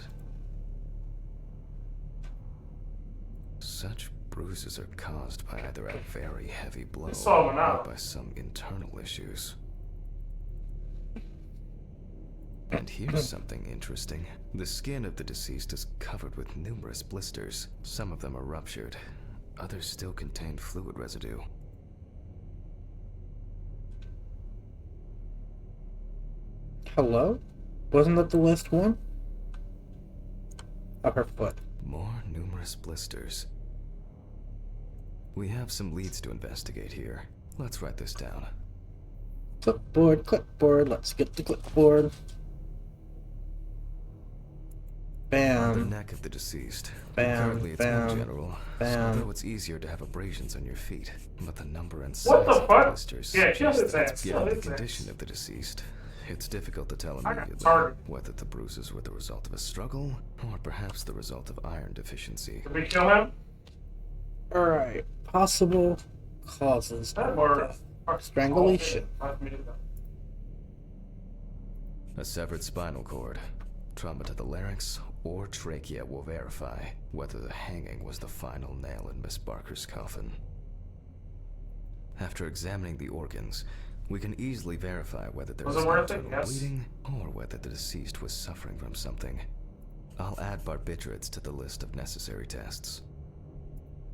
Such bruises are caused by either a very heavy blow
It's all
or
out.
by some internal issues. And here's something interesting. The skin of the deceased is covered with numerous blisters. Some of them are ruptured. Others still contain fluid residue.
Hello? Wasn't that the last one? Oh, her foot.
More numerous blisters. We have some leads to investigate here. Let's write this down.
Clipboard, clipboard. Let's get the clipboard.
On the
Bam.
neck of the deceased.
Bam,
Currently it's
bam,
been general,
bam.
although it's easier to have abrasions on your feet. But the number and
What
size
the
of
fuck?
the blisters
Yeah, kill
suggests
his
that
ass,
given
kill
the
his
condition
ass.
of the deceased, it's difficult to tell
I got
immediately
targeted.
whether the bruises were the result of a struggle or perhaps the result of iron deficiency.
Did we kill him?
Alright. Possible causes of
Or
death. Strangulation.
A severed spinal cord, trauma to the larynx, or trachea will verify whether the hanging was the final nail in Miss Barker's coffin. After examining the organs, we can easily verify whether there
Was
was
it worth it?
internal
Yes.
bleeding or whether the deceased was suffering from something. I'll add barbiturates to the list of necessary tests,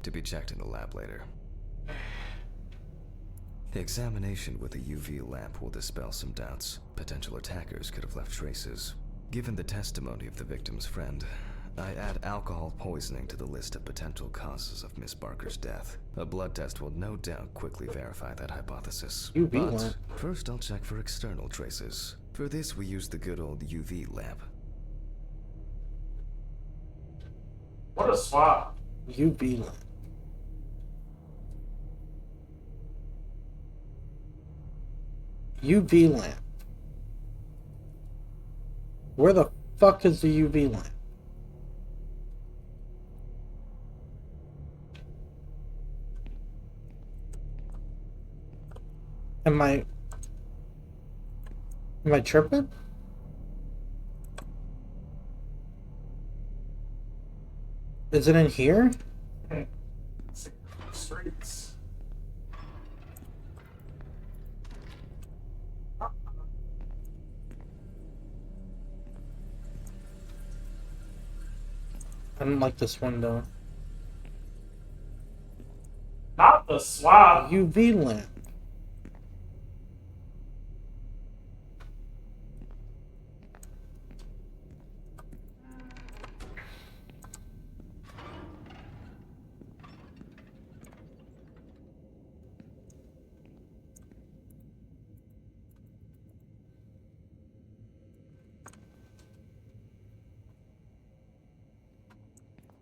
to be checked in the lab later. The examination with a UV lamp will dispel some doubts. Potential attackers could have left traces. Given the testimony of the victim's friend, I add alcohol poisoning to the list of potential causes of Miss Barker's death. A blood test will no doubt quickly verify that hypothesis.
UV
But
lamp.
first I'll check for external traces. For this we use the good old UV lamp.
What a swap.
UV lamp. UV lamp. Where the fuck is the UV lamp? Am I tripping? Is it in here?
Streets.
I don't like this window.
Not the swap.
UV lamp.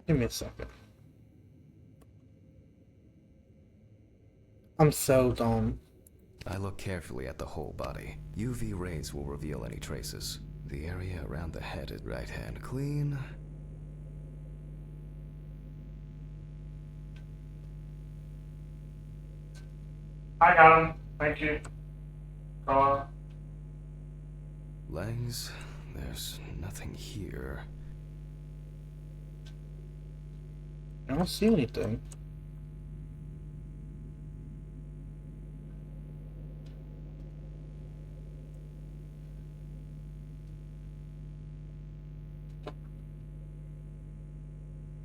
Give me a second. I'm so dumb.
I look carefully at the whole body. UV rays will reveal any traces. The area around the head is right hand clean.
I got him. Thank you. Go on.
Legs, there's nothing here.
I don't see anything.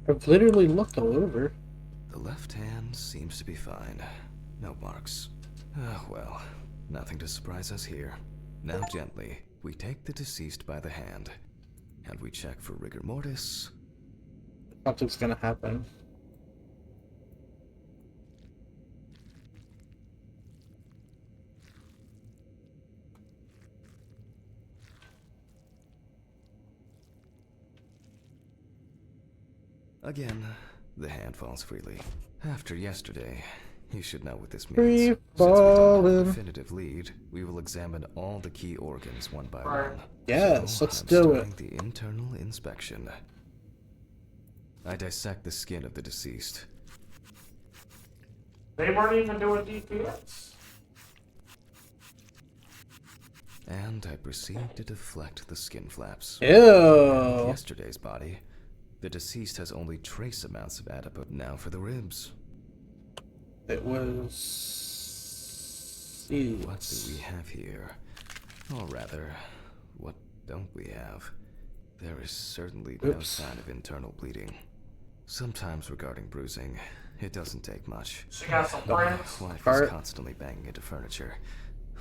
I've literally looked all over.
The left hand seems to be fine. No marks. Ah, well, nothing to surprise us here. Now gently, we take the deceased by the hand, and we check for rigor mortis.
Something's gonna happen.
Again, the hand falls freely. After yesterday, you should know what this means.
Free
Since we don't have
falling.
a definitive lead, we will examine all the key organs one by
Right.
one.
Yes,
So,
let's
I'm
do
starting
it.
the internal inspection. I dissect the skin of the deceased.
They weren't even doing DPS.
And I proceed to deflect the skin flaps.
Ew.
Yesterday's body, the deceased has only trace amounts of adipose. Now for the ribs.
It was.
What do we have here? Or rather, what don't we have? There is certainly no
Oops.
sign of internal bleeding. Sometimes regarding bruising, it doesn't take much.
She got some friends.
Wife
Fart.
is constantly banging into furniture,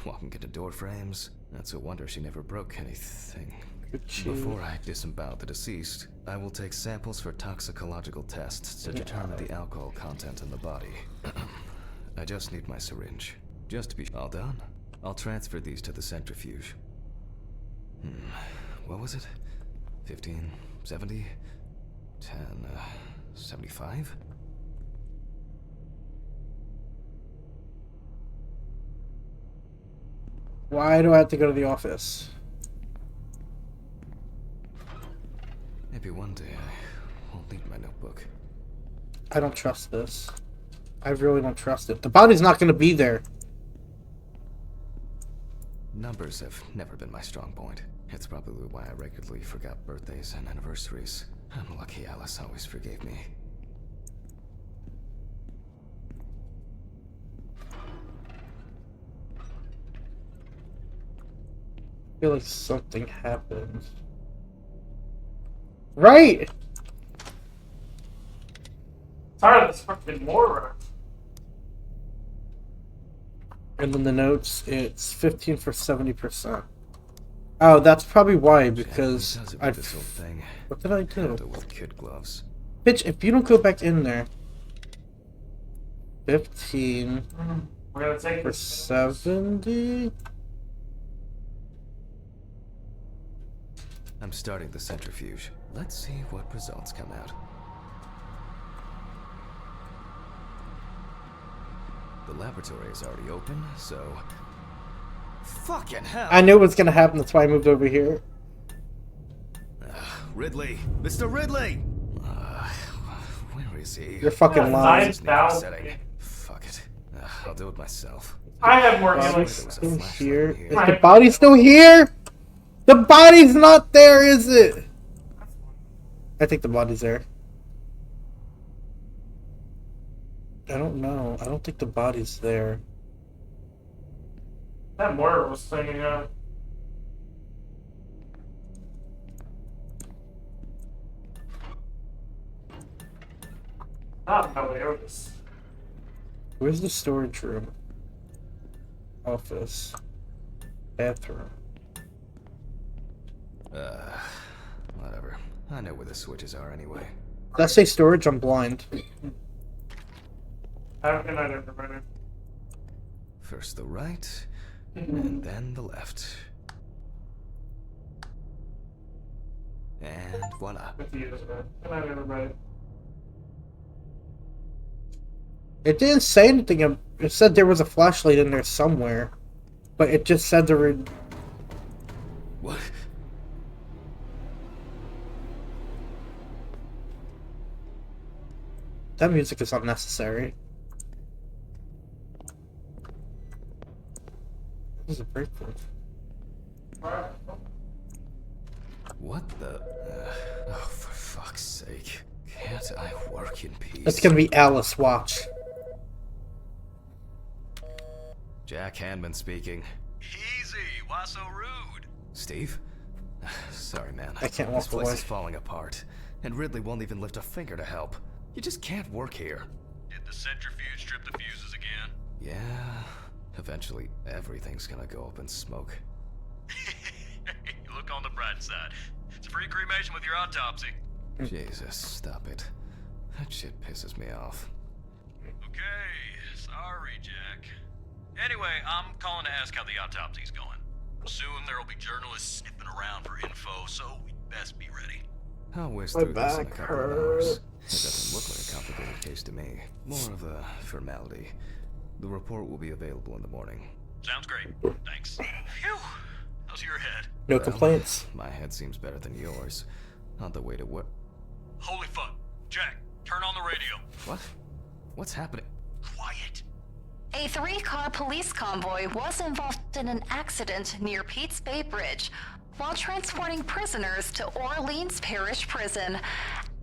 walking into door frames. That's a wonder she never broke anything.
Good chew.
Before I disembowel the deceased, I will take samples for toxicological tests to determine the alcohol content in the body. I just need my syringe. Just to be all done. I'll transfer these to the centrifuge. What was it? 15, 70? 10, 75?
Why do I have to go to the office?
Maybe one day I won't need my notebook.
I don't trust this. I really don't trust it. The body's not gonna be there.
Numbers have never been my strong point. It's probably why I regularly forgot birthdays and anniversaries. I'm lucky Alice always forgave me.
I feel like something happened. Right!
Tired of this fucking Mora.
And in the notes, it's 15 for 70%. Oh, that's probably why, because I.
This whole thing.
What did I do?
Handle with kid gloves.
Bitch, if you don't go back in there. 15
We're gonna take
for
this.
70?
I'm starting the centrifuge. Let's see what results come out. The laboratory is already open, so... Fucking hell!
I knew it was gonna happen, that's why I moved over here.
Ridley! Mr. Ridley! Where is he?
You're fucking lying.
9,000.
Fuck it. I'll do it myself.
I have more
Body's
healing.
still here. Is
here.
the body still here? The body's not there, is it? I think the body's there. I don't know. I don't think the body's there.
That Mora was singing out. Not Meliodas.
Where's the storage room? Office. Bathroom.
Whatever. I know where the switches are anyway.
Did I say storage? I'm blind.
Have a good night, everybody.
First the right, and then the left. And voila.
Good to you, man. Good night, everybody.
It didn't say anything. It said there was a flashlight in there somewhere. But it just said there were...
What?
That music is unnecessary. This is a breakthrough.
What the? Oh, for fuck's sake. Can't I work in peace?
It's gonna be Alice, watch.
Jack Hanman speaking.
Easy, why so rude?
Steve? Sorry, man.
I can't walk
This place
away.
is falling apart, and Ridley won't even lift a finger to help. You just can't work here.
Did the centrifuge strip the fuses again?
Yeah. Eventually, everything's gonna go up in smoke.
Look on the bright side. It's a free cremation with your autopsy.
Jesus, stop it. That shit pisses me off.
Okay, sorry, Jack. Anyway, I'm calling to ask how the autopsy's going. Soon there'll be journalists sniffing around for info, so we'd best be ready.
I'll whiz
My
through this in a
back
couple of hours.
hurts.
It doesn't look like a complicated case to me. More of a formality. The report will be available in the morning.
Sounds great. Thanks. Phew. How's your head?
No
Well,
complaints.
My head seems better than yours. On the way to what?
Holy fuck. Jack, turn on the radio.
What? What's happening?
Quiet.
A 3-car police convoy was involved in an accident near Pete's Bay Bridge while transporting prisoners to Orleans Parish Prison.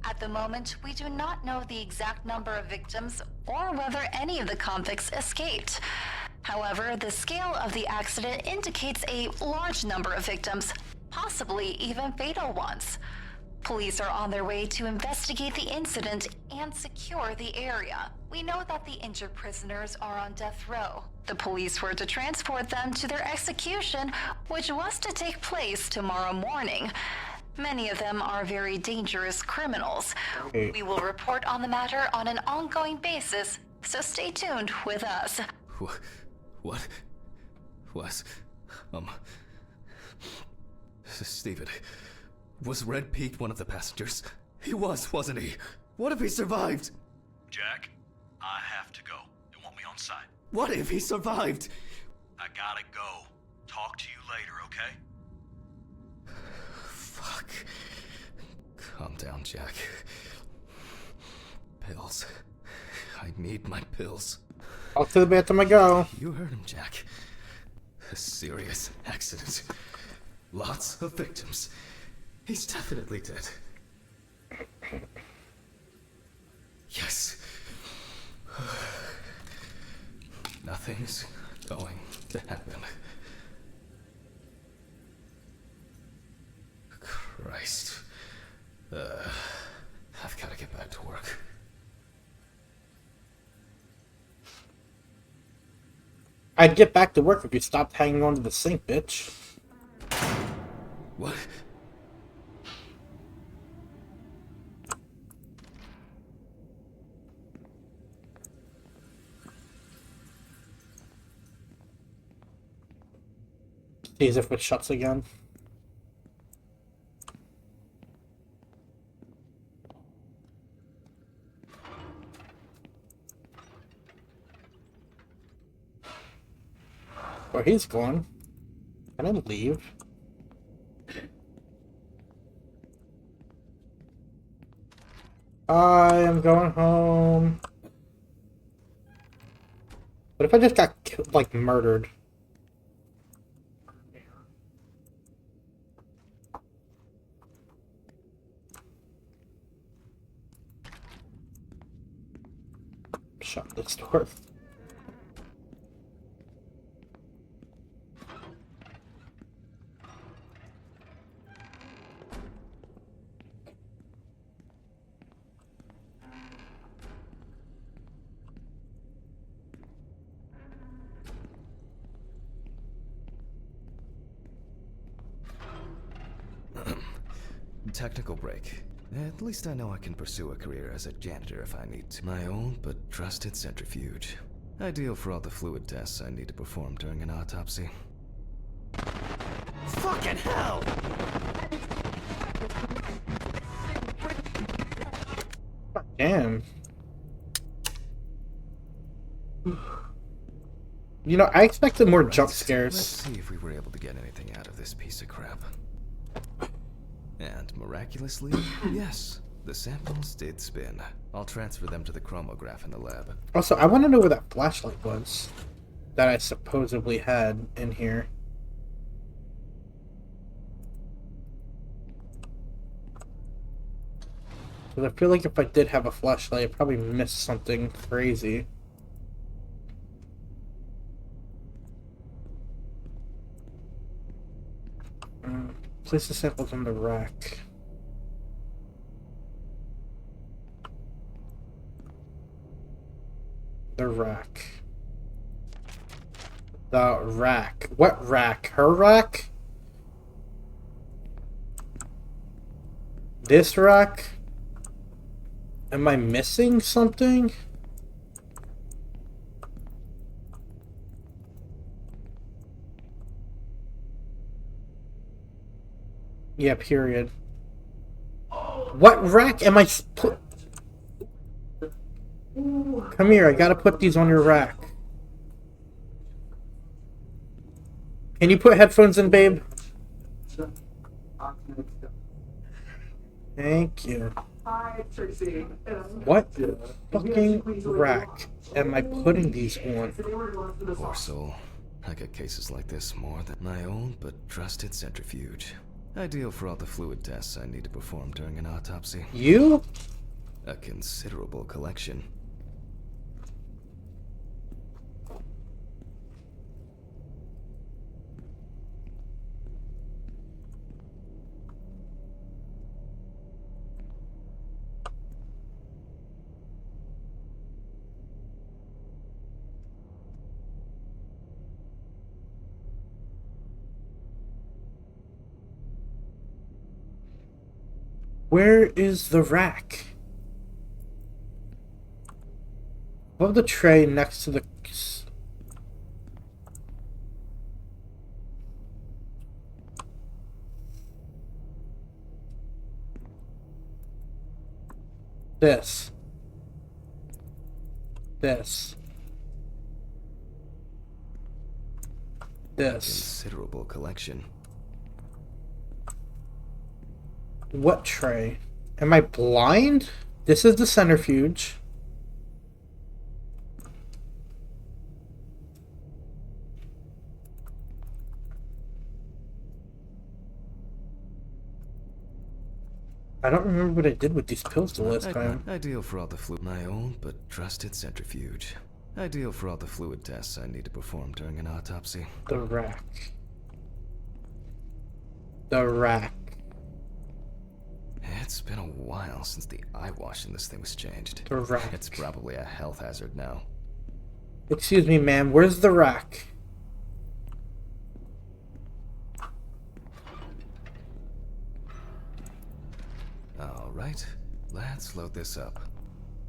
At the moment, we do not know the exact number of victims or whether any of the convicts escaped. However, the scale of the accident indicates a large number of victims, possibly even fatal ones. Police are on their way to investigate the incident and secure the area. We know that the injured prisoners are on death row. The police were to transport them to their execution, which was to take place tomorrow morning. Many of them are very dangerous criminals.
Okay.
We will report on the matter on an ongoing basis, so stay tuned with us.
What? Was? Steven, Was Red Pete one of the passengers? He was, wasn't he? What if he survived?
Jack, I have to go. They want me on site.
What if he survived?
I gotta go. Talk to you later, okay?
Fuck. Calm down, Jack. Pills. I need my pills.
Off to the bathroom I go.
You heard him, Jack. A serious accident. Lots of victims. He's definitely dead. Yes. Nothing's going to happen. Christ. I've got to get back to work.
I'd get back to work if you stopped hanging onto the sink, bitch.
What?
See if it shuts again. Where he's going. Can I leave? I am going home. What if I just got killed, like murdered? Shut this door.
Technical break. At least I know I can pursue a career as a janitor if I need to. My own but trusted centrifuge. Ideal for all the fluid tests I need to perform during an autopsy.
Fucking hell!
Damn. You know, I expected more jump scares.
Let's see if we were able to get anything out of this piece of crap. And miraculously, yes, the samples did spin. I'll transfer them to the chromograph in the lab.
Also, I want to know where that flashlight was that I supposedly had in here. Because I feel like if I did have a flashlight, I probably missed something crazy. Place the samples on the rack. The rack. The rack. What rack? Her rack? This rack? Am I missing something? Yeah, period. What rack am I put? Come here, I gotta put these on your rack. Can you put headphones in, babe? Thank you. What fucking rack am I putting these on?
Poor soul. I get cases like this more than my own but trusted centrifuge. Ideal for all the fluid tests I need to perform during an autopsy.
You?
A considerable collection.
Where is the rack? Above the tray next to the... This. This. This.
Considerable collection.
What tray? Am I blind? This is the centrifuge. I don't remember what I did with these pills the last time.
Ideal for all the fluid. My own but trusted centrifuge. Ideal for all the fluid tests I need to perform during an autopsy.
The rack. The rack.
It's been a while since the eyewash in this thing was changed.
The rack.
It's probably a health hazard now.
Excuse me, ma'am. Where's the rack?
Alright, let's load this up.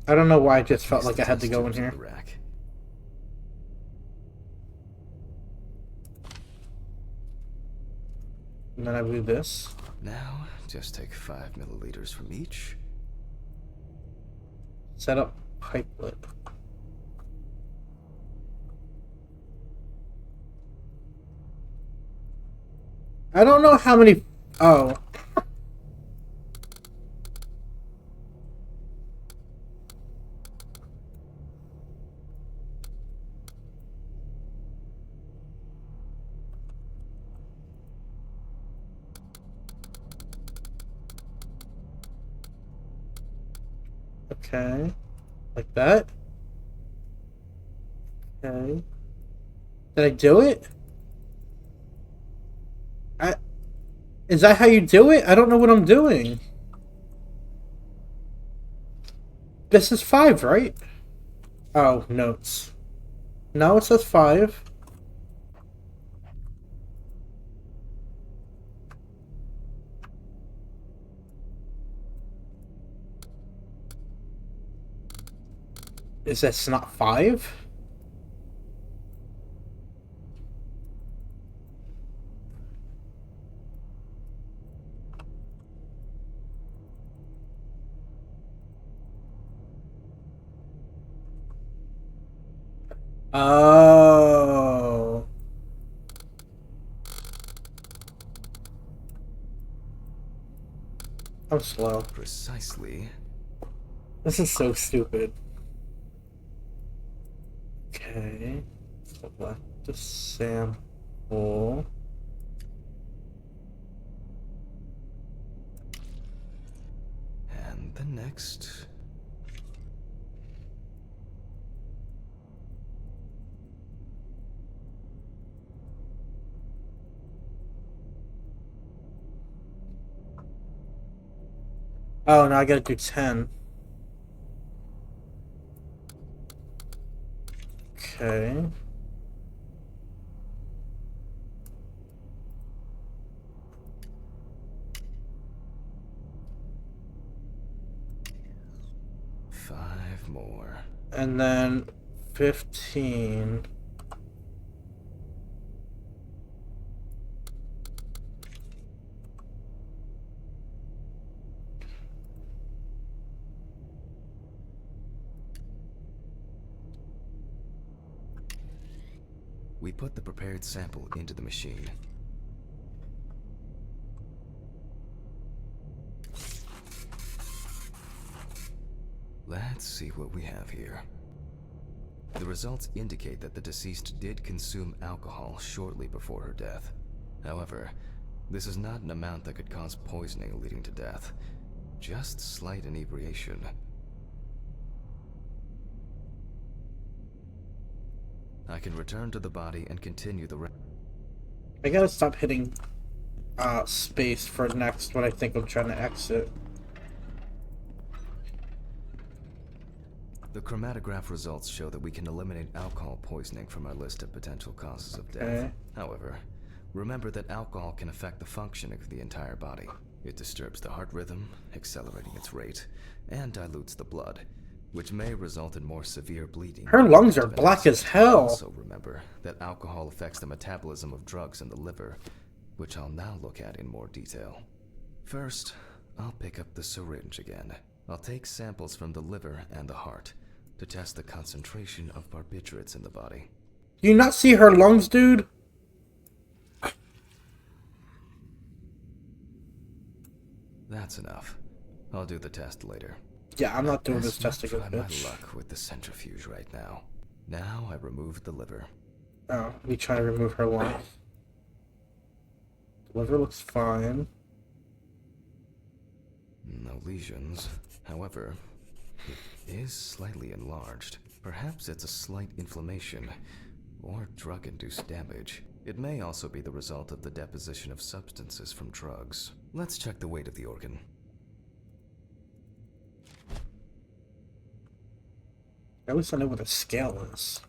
I don't know why I just felt
Place
like I
the
had to
test
go in
tubes
here.
the rack.
And then I do this.
Now, just take 5 milliliters from each.
Set up pipe lip. I don't know how many... Oh. Okay. Like that. Okay. Did I do it? Is that how you do it? I don't know what I'm doing. This is 5, right? Oh, notes. No, it says 5. Is this not 5? Oh. I'm slow.
Precisely.
This is so stupid. Okay. Select the sample.
And the next.
Oh, now I gotta do 10. Okay.
Five more.
And then 15.
We put the prepared sample into the machine. Let's see what we have here. The results indicate that the deceased did consume alcohol shortly before her death. However, this is not an amount that could cause poisoning leading to death. Just slight inebriation. I can return to the body and continue the
I gotta stop hitting space for next when I think I'm trying to exit.
The chromatograph results show that we can eliminate alcohol poisoning from our list of potential causes of death.
Okay.
However, remember that alcohol can affect the functioning of the entire body. It disturbs the heart rhythm, accelerating its rate, and dilutes the blood, which may result in more severe bleeding.
Her lungs are black as hell.
Also remember that alcohol affects the metabolism of drugs in the liver, which I'll now look at in more detail. First, I'll pick up the syringe again. I'll take samples from the liver and the heart to test the concentration of barbiturates in the body.
Do you not see her lungs, dude?
That's enough. I'll do the test later.
Yeah, I'm not doing
Let's
this
not
test
try
again,
my
bitch.
luck with the centrifuge right now. Now I remove the liver.
Oh, we try to remove her lungs. The liver looks fine.
No lesions. However, it is slightly enlarged. Perhaps it's a slight inflammation or drug-induced damage. It may also be the result of the deposition of substances from drugs. Let's check the weight of the organ.
At least I know what a scale is.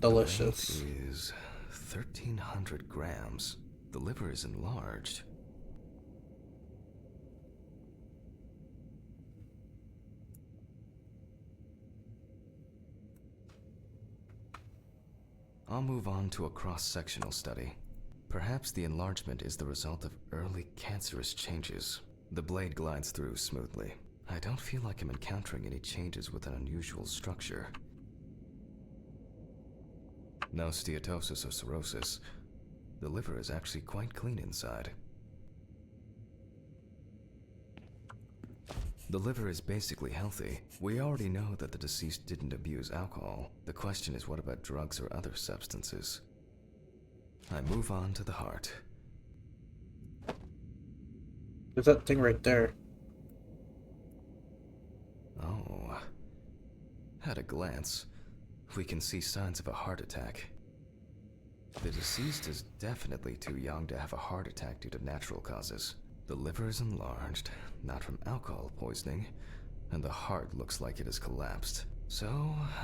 Delicious.
The weight is 1,300 grams. The liver is enlarged. I'll move on to a cross-sectional study. Perhaps the enlargement is the result of early cancerous changes. The blade glides through smoothly. I don't feel like I'm encountering any changes with an unusual structure. No steatosis or cirrhosis. The liver is actually quite clean inside. The liver is basically healthy. We already know that the deceased didn't abuse alcohol. The question is, what about drugs or other substances? I move on to the heart.
There's that thing right there.
Oh. At a glance, we can see signs of a heart attack. The deceased is definitely too young to have a heart attack due to natural causes. The liver is enlarged, not from alcohol poisoning, and the heart looks like it has collapsed. So,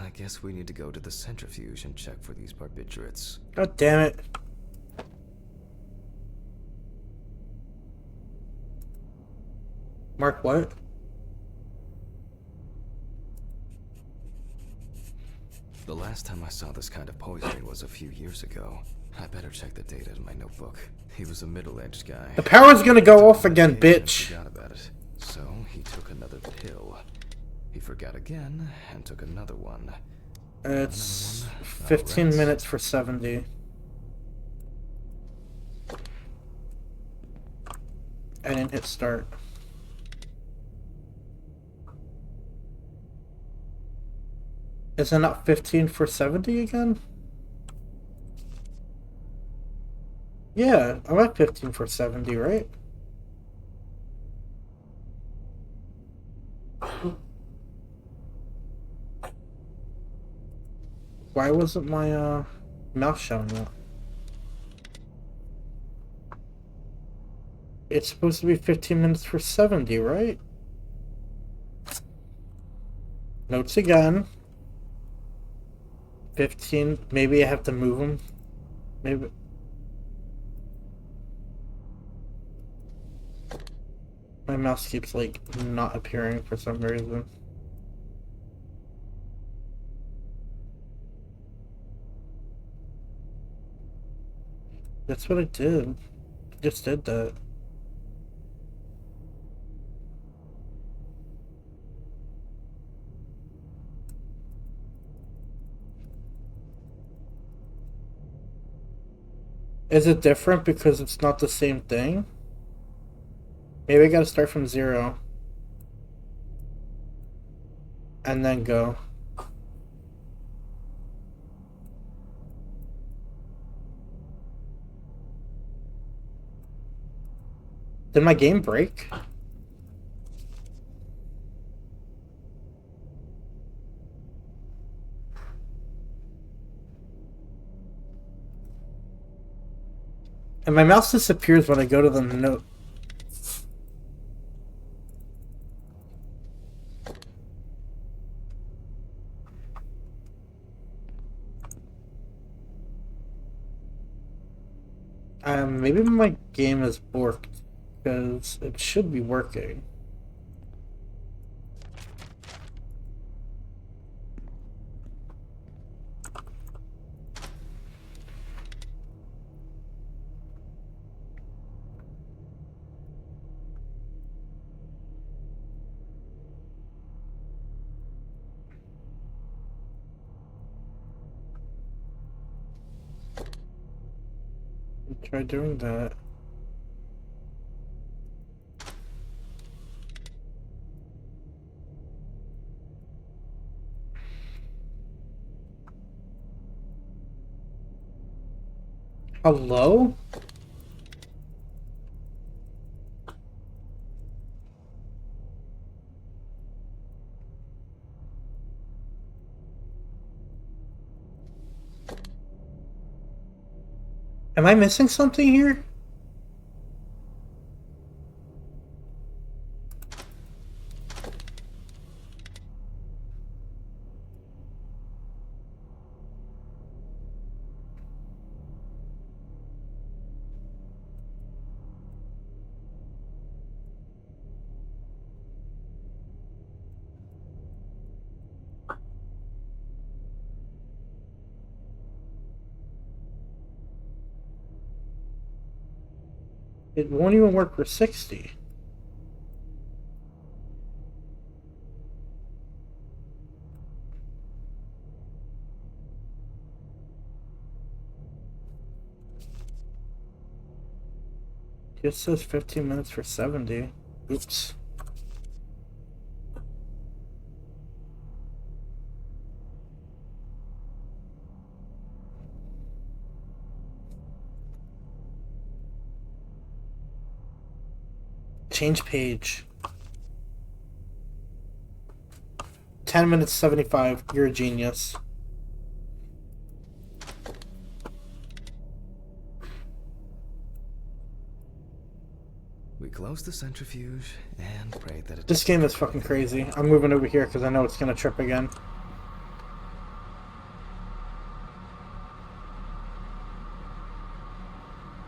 I guess we need to go to the centrifuge and check for these barbiturates.
God damn it. Mark what?
The last time I saw this kind of poisoning was a few years ago. I better check the data in my notebook. He was a middle-aged guy.
The power's gonna go off again, bitch.
Forgot about it. So he took another pill. He forgot again and took another one.
It's
Another one.
15
Alright.
minutes for 70. I didn't hit start. Is it not 15 for 70 again? Yeah, I'm at 15 for 70, right? Why wasn't my mouse showing up? It's supposed to be 15 minutes for 70, right? Notes again. 15. Maybe I have to move them. Maybe. My mouse keeps, like, not appearing for some reason. That's what I did. I just did that. Is it different because it's not the same thing? Maybe I gotta start from 0. And then go. Did my game break? And my mouse disappears when I go to the note. Maybe my game is borked, because it should be working. Try doing that. Hello? Am I missing something here? It won't even work for 60. It says 15 minutes for 70. Oops. Change page. 10 minutes 75. You're a genius.
We close the centrifuge and pray that it...
This game is fucking crazy. I'm moving over here because I know it's gonna trip again.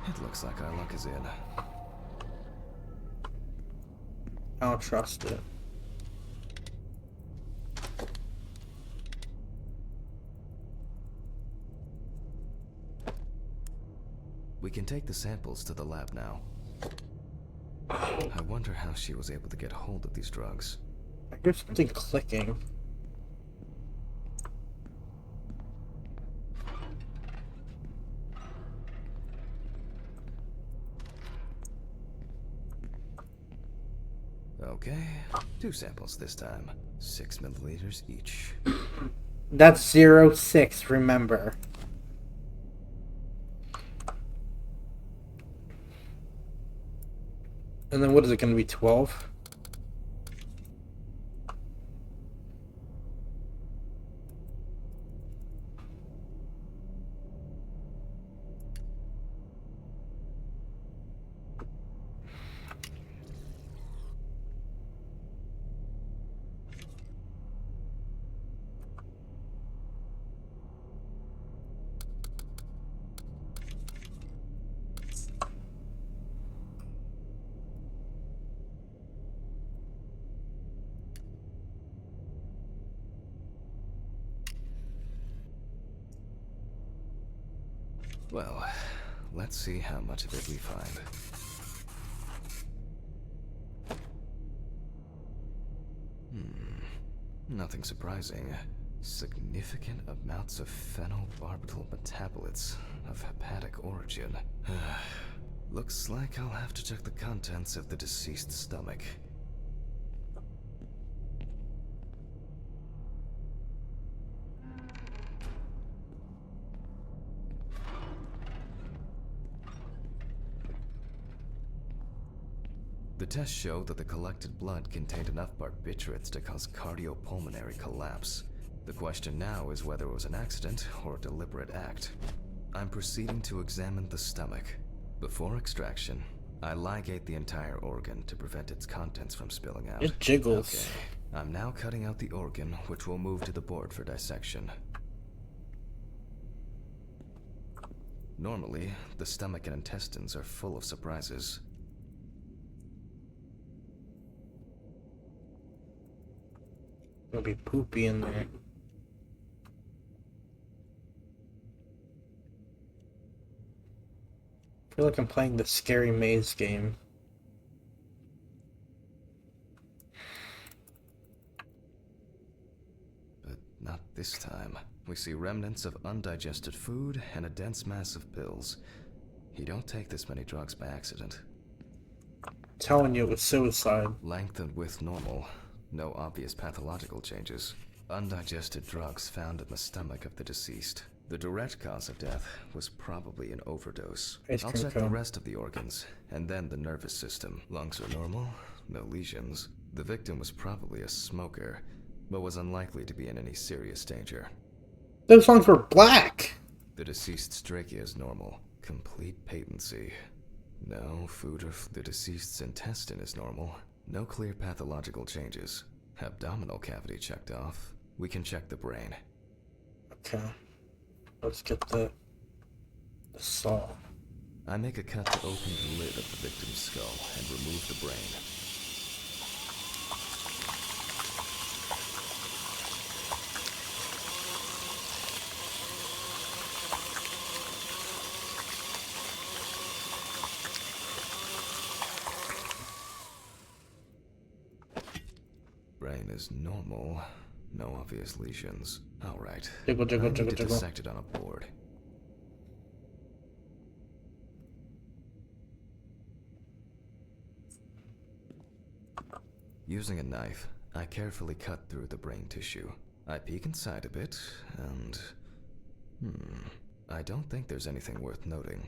It looks like our luck is in.
I don't trust it.
We can take the samples to the lab now. I wonder how she was able to get hold of these drugs.
I hear something clicking.
Okay, 2 samples this time. 6 milliliters each.
That's 0.6, remember. And then what is it going to be, 12?
Well, let's see how much of it we find. Nothing surprising. Significant amounts of phenobarbital metabolites of hepatic origin. Looks like I'll have to check the contents of the deceased's stomach. The tests showed that the collected blood contained enough barbiturates to cause cardiopulmonary collapse. The question now is whether it was an accident or a deliberate act. I'm proceeding to examine the stomach. Before extraction, I ligate the entire organ to prevent its contents from spilling out.
It jiggles.
Okay. I'm now cutting out the organ, which will move to the board for dissection. Normally, the stomach and intestines are full of surprises.
It'll be poopy in there. I feel like I'm playing the scary maze game.
But not this time. We see remnants of undigested food and a dense mass of pills. You don't take this many drugs by accident.
Telling you it was suicide.
Length and width normal. No obvious pathological changes. Undigested drugs found in the stomach of the deceased. The direct cause of death was probably an overdose. I'll check the rest of the organs, and then the nervous system. Lungs are normal, no lesions. The victim was probably a smoker, but was unlikely to be in any serious danger.
Those lungs were black!
The deceased's trachea is normal. Complete patency. No food or the deceased's intestine is normal. No clear pathological changes. Abdominal cavity checked off. We can check the brain.
Okay. Let's get the saw.
I make a cut to open the lid of the victim's skull and remove the brain. Brain is normal. No obvious lesions. Alright.
Jiggle, jiggle,
I need
jiggle,
to
jiggle.
dissect it on a board. Using a knife, I carefully cut through the brain tissue. I peek inside a bit, and... I don't think there's anything worth noting.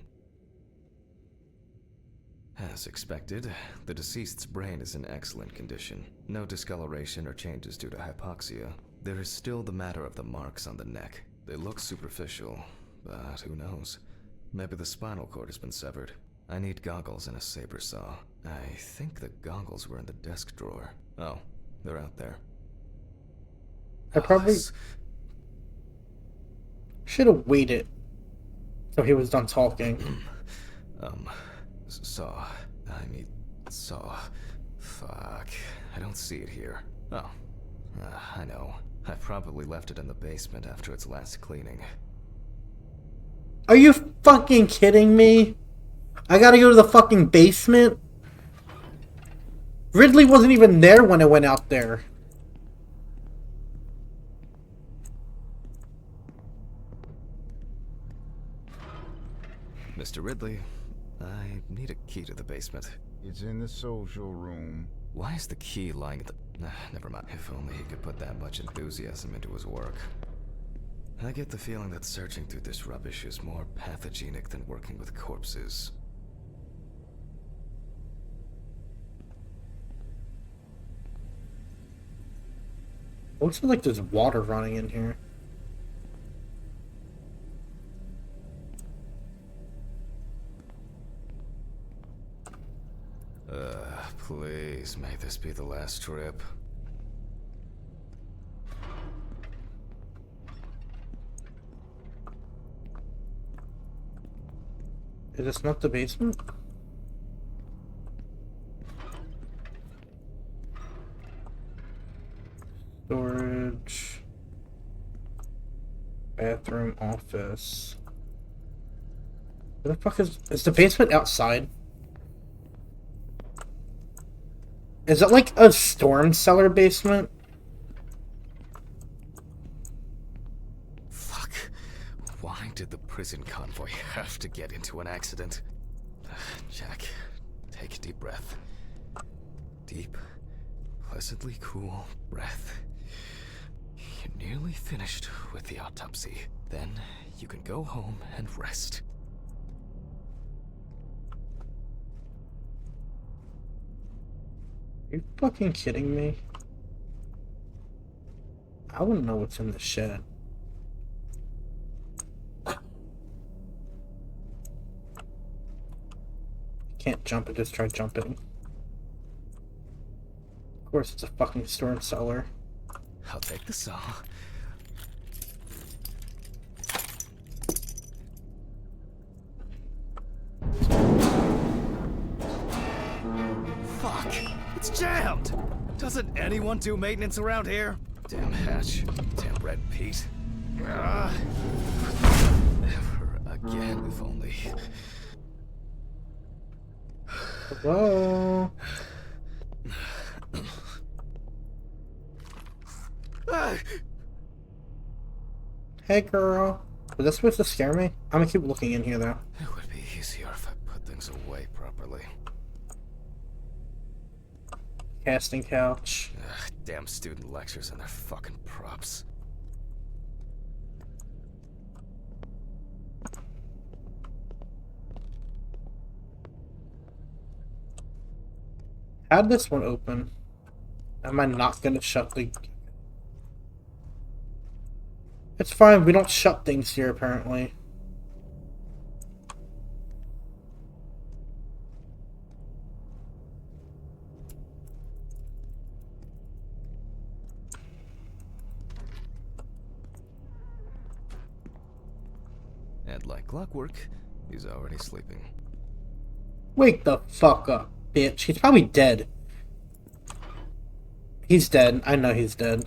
As expected, the deceased's brain is in excellent condition. No discoloration or changes due to hypoxia. There is still the matter of the marks on the neck. They look superficial, but who knows? Maybe the spinal cord has been severed. I need goggles and a saber saw. I think the goggles were in the desk drawer. Oh, they're out there.
I probably should have waited till he was done talking.
Saw. I need saw. Fuck. I don't see it here. Oh. I know. I probably left it in the basement after its last cleaning.
Are you fucking kidding me? I gotta go to the fucking basement? Ridley wasn't even there when I went out there.
Mr. Ridley, I need a key to the basement.
It's in the social room.
Why is the key lying at the... never mind. If only he could put that much enthusiasm into his work. I get the feeling that searching through this rubbish is more pathogenic than working with corpses.
Looks like there's water running in here.
Please, may this be the last trip.
Is this not the basement? Storage. Bathroom, office. Where the fuck is the basement outside? Is it like a storm cellar basement?
Fuck. Why did the prison convoy have to get into an accident? Jack, take a deep breath. Deep, pleasantly cool breath. You're nearly finished with the autopsy. Then you can go home and rest.
Are you fucking kidding me? I wouldn't know what's in the shed. Can't jump it, just try jumping. Of course it's a fucking storm cellar.
I'll take the saw. Fuck! It's jammed! Doesn't anyone do maintenance around here? Damn hatch. Damn red Pete. Never again, if only.
Hello? Hey girl. Was that supposed to scare me? I'm gonna keep looking in here though.
It would be easier if I put things away properly.
Casting couch.
Ugh, damn student lectures and their fucking props.
How'd this one open? Am I not gonna shut the... It's fine, we don't shut things here, apparently.
And like clockwork, he's already sleeping.
Wake the fuck up, bitch. He's probably dead. He's dead. I know he's dead.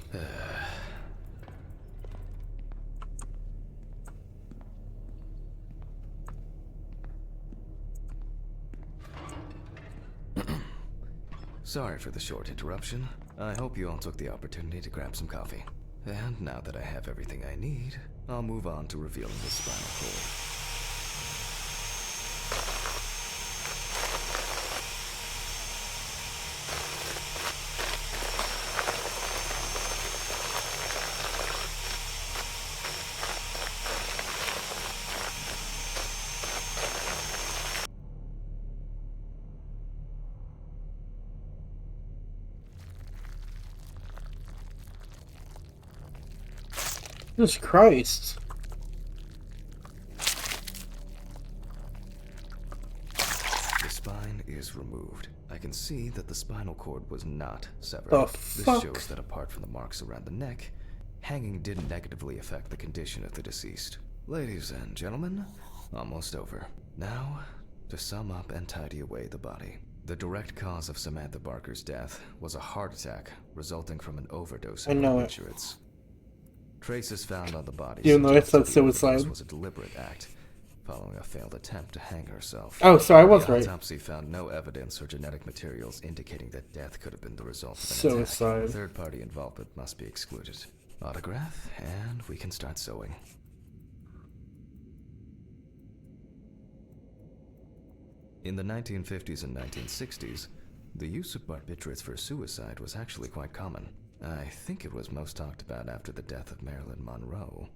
Sorry for the short interruption. I hope you all took the opportunity to grab some coffee. And now that I have everything I need, I'll move on to revealing the spinal cord.
Jesus Christ.
The spine is removed. I can see that the spinal cord was not severed.
The
This
fuck?
shows that apart from the marks around the neck, hanging didn't negatively affect the condition of the deceased. Ladies and gentlemen, almost over. Now, to sum up and tidy away the body. The direct cause of Samantha Barker's death was a heart attack resulting from an overdose
I
of
know it.
barbiturates. Traces found on the body
Even though I
suggest
said
that the overdose
suicide.
was a deliberate act, following a failed attempt to hang herself.
Oh, so I was
The
right.
autopsy found no evidence or genetic materials indicating that death could have been the result of an
Suicide.
attack. Third-party involvement must be excluded. Autograph, and we can start sewing. In the 1950s and 1960s, the use of barbiturates for suicide was actually quite common. I think it was most talked about after the death of Marilyn Monroe.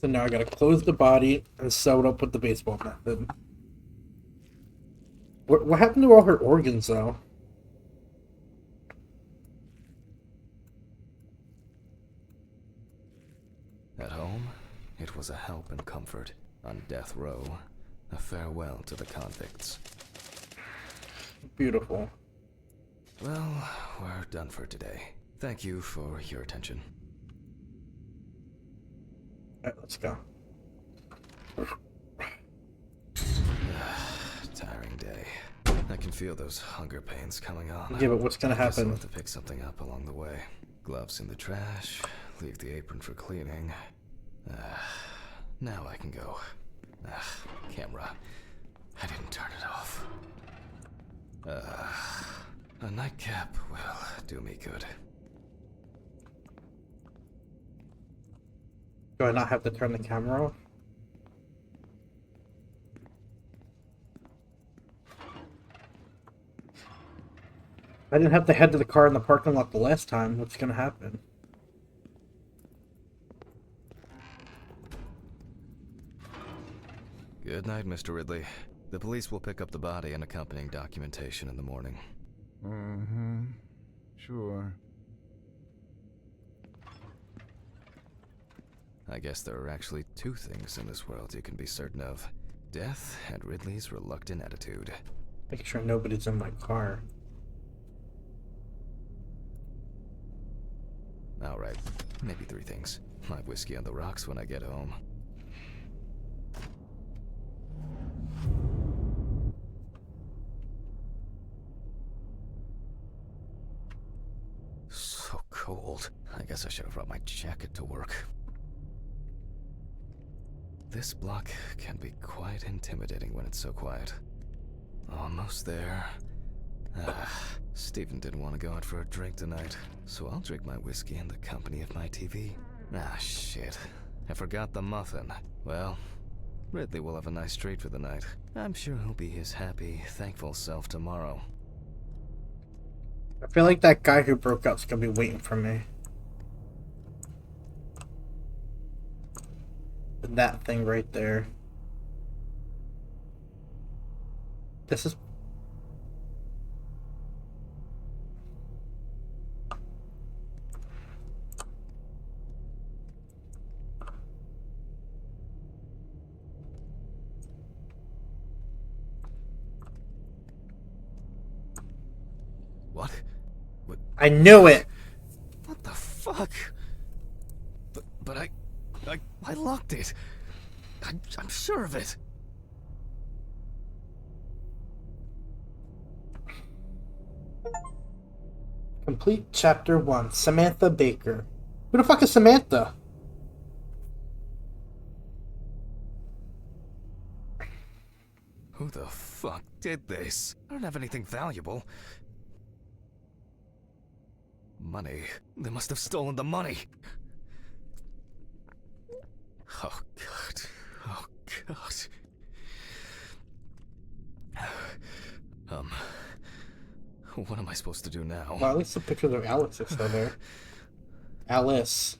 So now I gotta close the body and sew it up with the baseball method. What happened to all her organs, though?
At home, it was a help and comfort. On death row, a farewell to the convicts.
Beautiful.
Well, we're done for today. Thank you for your attention.
Alright, let's go.
Tiring day. I can feel those hunger pains coming on.
Yeah, but what's gonna
I guess I'll
happen?
have to pick something up along the way. Gloves in the trash. Leave the apron for cleaning. Now I can go. Camera. I didn't turn it off. A nightcap will do me good.
Do I not have to turn the camera off? I didn't have to head to the car in the parking lot the last time. What's gonna happen?
Good night, Mr. Ridley. The police will pick up the body and accompanying documentation in the morning.
Mm-hmm. Sure.
I guess there are actually two things in this world you can be certain of. Death and Ridley's reluctant attitude.
Make sure nobody's in my car.
Alright, maybe three things. My whiskey on the rocks when I get home. So cold. I guess I should have brought my jacket to work. This block can be quite intimidating when it's so quiet. Almost there. Stephen didn't want to go out for a drink tonight, so I'll drink my whiskey in the company of my TV. Shit. I forgot the muffin. Well, Ridley will have a nice treat for the night. I'm sure he'll be his happy, thankful self tomorrow.
I feel like that guy who broke out's gonna be waiting for me. That thing right there. This is...
What?
I knew it!
What the fuck? But I locked it. I'm sure of it.
Complete Chapter 1. Samantha Baker. Who the fuck is Samantha?
Who the fuck did this? I don't have anything valuable. Money. They must have stolen the money. Oh, God. Oh, God. What am I supposed to do now?
Well, at least the pictures of Alex are still there. Alice.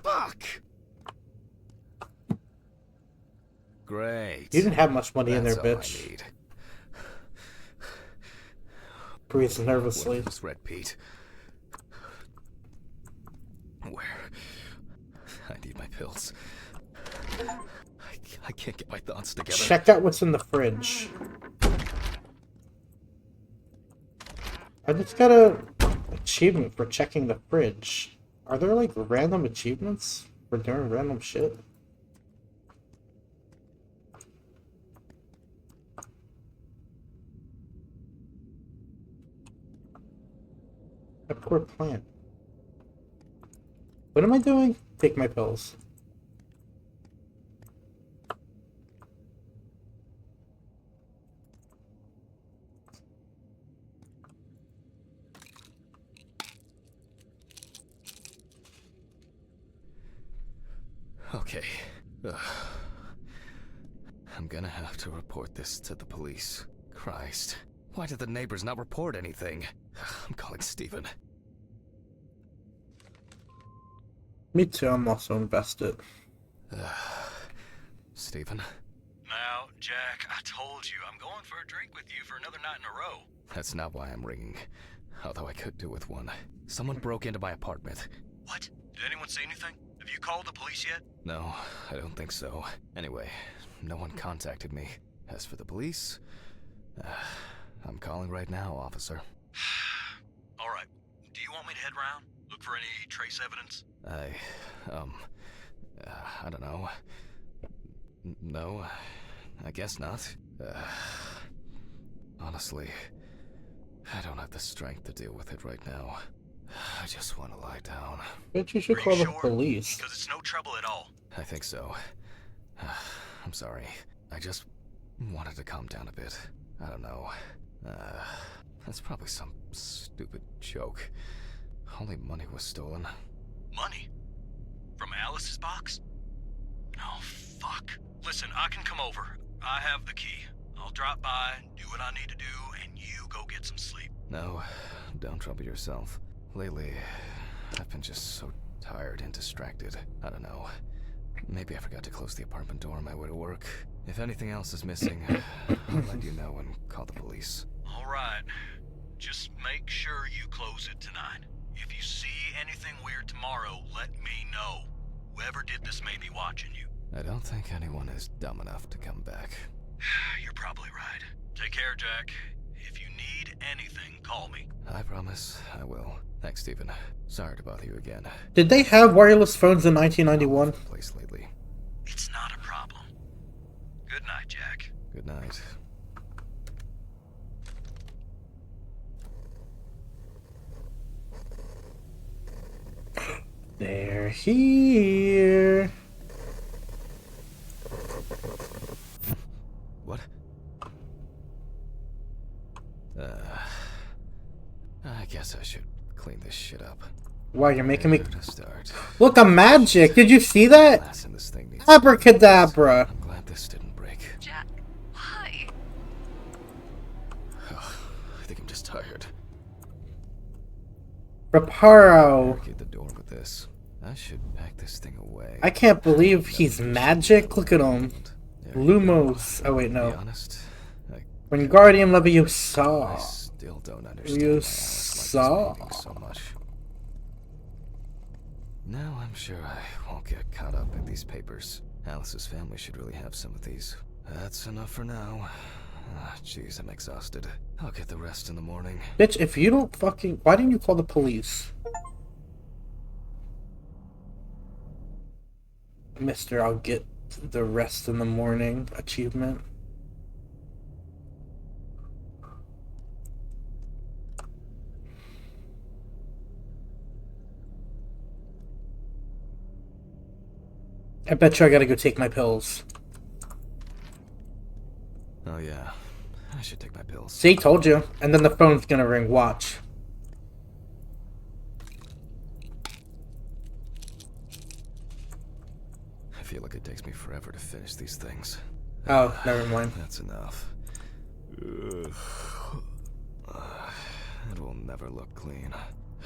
Fuck! Great.
You didn't have much money in there,
That's all
bitch.
I need.
Breathes nervously.
What was Red Pete? Where? I need my pills. I can't get my thoughts together.
Check out what's in the fridge. I just got a achievement for checking the fridge. Are there like random achievements for doing random shit? A poor plant. What am I doing? Take my pills.
Okay. I'm gonna have to report this to the police. Christ. Why did the neighbors not report anything? I'm calling Stephen.
Me too, I'm also invested.
Stephen?
Now, Jack, I told you, I'm going for a drink with you for another night in a row.
That's not why I'm ringing. Although I could do with one. Someone broke into my apartment.
What? Did anyone see anything? Have you called the police yet?
No, I don't think so. Anyway, no one contacted me. As for the police, I'm calling right now, officer.
All right. Do you want me to head round? Look for any trace evidence?
I don't know. No, I guess not. Honestly, I don't have the strength to deal with it right now. I just want to lie down.
But you should
Are
call
you
the
sure?
police.
Because it's no trouble at all.
I think so. I'm sorry. I just wanted to calm down a bit. I don't know. That's probably some stupid joke. Only money was stolen.
Money? From Alice's box? Oh, fuck. Listen, I can come over. I have the key. I'll drop by, do what I need to do, and you go get some sleep.
No, don't trouble yourself. Lately, I've been just so tired and distracted. I don't know. Maybe I forgot to close the apartment door on my way to work. If anything else is missing, I'll let you know and call the police.
All right. Just make sure you close it tonight. If you see anything weird tomorrow, let me know. Whoever did this may be watching you.
I don't think anyone is dumb enough to come back.
You're probably right. Take care, Jack. If you need anything, call me.
I promise I will. Thanks, Stephen. Sorry to bother you again.
Did they have wireless phones in 1991?
Place lately.
It's not a problem. Good night, Jack.
Good night.
They're here.
What? I guess I should clean this shit up.
Why, you're making me...
Where to start?
Look, a magic! Did you see that?
Glass in this thing needs
Abracadabra!
I'm glad this didn't break.
Jack, why?
I think I'm just tired.
Reparo!
Barricade the door with this. I should pack this thing away.
I can't believe he's magic. Look at him.
There you
Lumos. Oh, wait,
go.
no.
Be honest,
Wingardium
I
Leviosa.
still don't understand
You
why Alice
saw.
likes painting so much. Now I'm sure I won't get caught up in these papers. Alice's family should really have some of these. That's enough for now. Jeez, I'm exhausted. I'll get the rest in the morning.
Bitch, if you don't fucking... Why didn't you call the police? Mister, I'll get the rest in the morning achievement. I bet you I gotta go take my pills.
Oh yeah, I should take my pills.
See, told you. And then the phone's gonna ring. Watch.
I feel like it takes me forever to finish these things.
Oh, never mind.
That's enough. It will never look clean.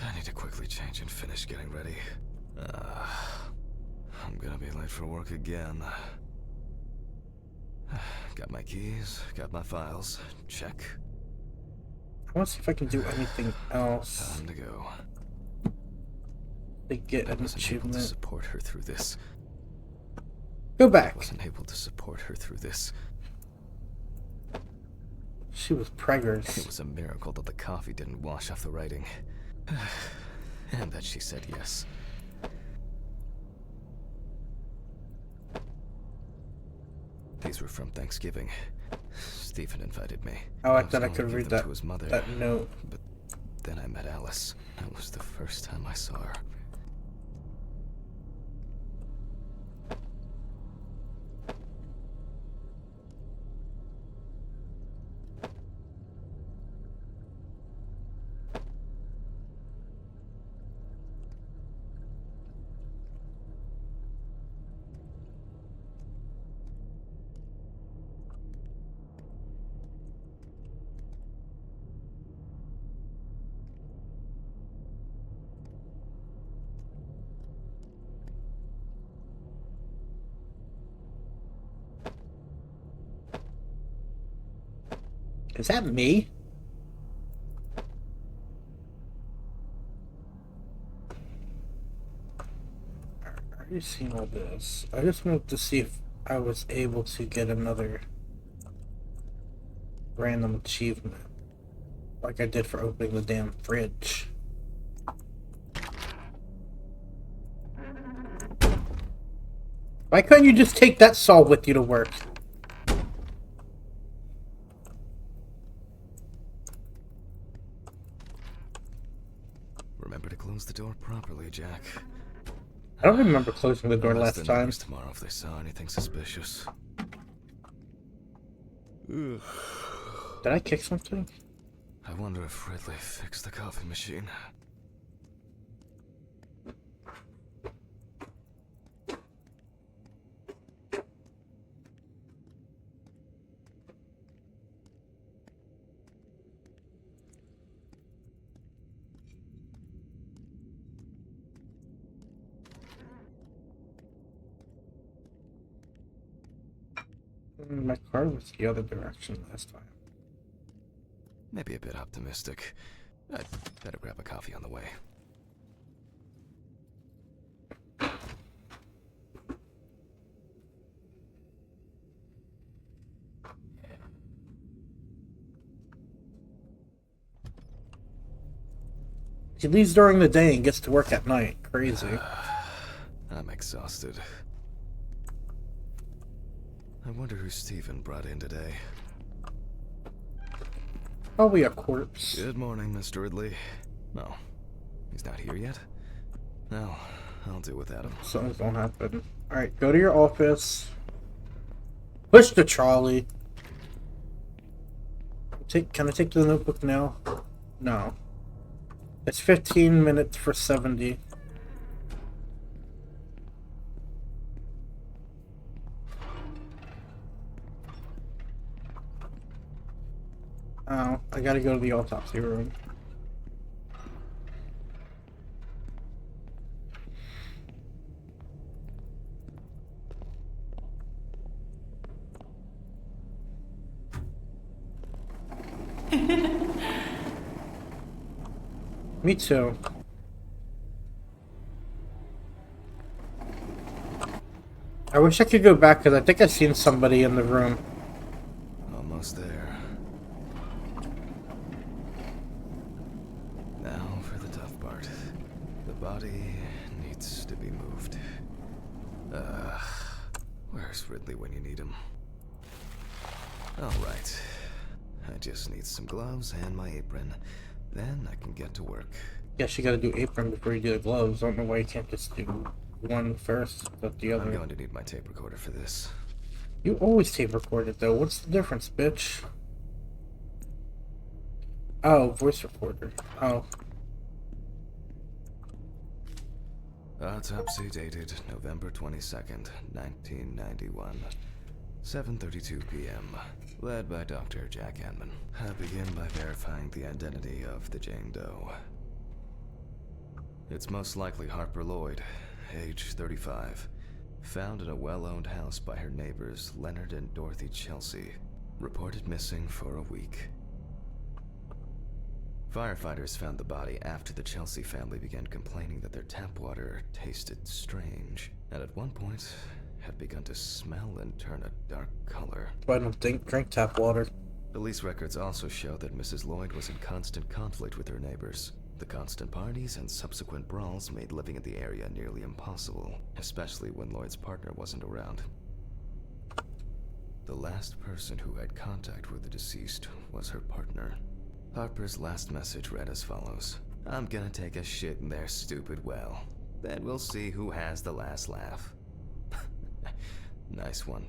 I need to quickly change and finish getting ready. I'm gonna be late for work again. Got my keys, got my files. Check.
I want to see if I can do anything else
Time to go.
to get
I
an
wasn't able to
achievement.
support her through this.
Go
I
back.
wasn't able to support her through this.
She was
It
preggers.
was a miracle that the coffee didn't wash off the writing. And that she said yes. These were from Thanksgiving. Stephen invited me.
I like
was
that I
going
could
to
read
give them
that,
to his mother,
that note.
but then I met Alice. That was the first time I saw her.
Is that me? I already seen all this. I just wanted to see if I was able to get another random achievement. Like I did for opening the damn fridge. Why couldn't you just take that saw with you to work?
Remember to close the door properly, Jack.
I don't remember closing the door
I'll ask
last
the
time.
neighbors tomorrow if they saw anything suspicious. Ugh.
Did I kick something?
I wonder if Ridley fixed the coffee machine.
My car was the other direction last time.
Maybe a bit optimistic. I'd better grab a coffee on the way.
He leaves during the day and gets to work at night. Crazy.
I'm exhausted. I wonder who Stephen brought in today.
Probably a corpse.
Good morning, Mr. Ridley. No, he's not here yet? No, I'll deal without him.
Something's gonna happen. Alright, go to your office. Push the trolley. Can I take the notebook now? No. It's 15 minutes for 70. Oh, I gotta go to the autopsy room. Me too. I wish I could go back because I think I've seen somebody in the room.
Almost there. Now for the tough part. The body needs to be moved. Where's Ridley when you need him? Alright. I just need some gloves and my apron. Then I can get to work.
Guess you gotta do apron before you do the gloves. I don't know why you can't just do one first, but the other.
I'm going to need my tape recorder for this.
You always tape record it though. What's the difference, bitch? Oh, voice recorder. Oh.
Autopsy dated November 22nd, 1991. 7:32 p.m. Led by Dr. Jack Hanman. I begin by verifying the identity of the Jane Doe. It's most likely Harper Lloyd, age 35. Found in a well-owned house by her neighbors Leonard and Dorothy Chelsea. Reported missing for a week. Firefighters found the body after the Chelsea family began complaining that their tap water tasted strange, and at one point had begun to smell and turn a dark color.
I don't drink tap water.
Police records also show that Mrs. Lloyd was in constant conflict with her neighbors. The constant parties and subsequent brawls made living in the area nearly impossible, especially when Lloyd's partner wasn't around. The last person who had contact with the deceased was her partner. Harper's last message read as follows. I'm gonna take a shit in their stupid well. Then we'll see who has the last laugh. Nice one.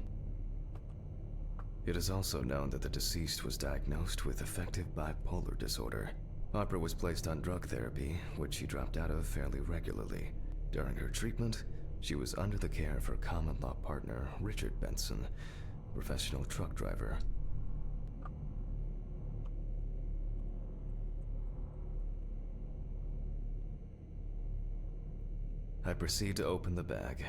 It is also known that the deceased was diagnosed with affective bipolar disorder. Harper was placed on drug therapy, which she dropped out of fairly regularly. During her treatment, she was under the care of her common-law partner, Richard Benson, professional truck driver. I proceed to open the bag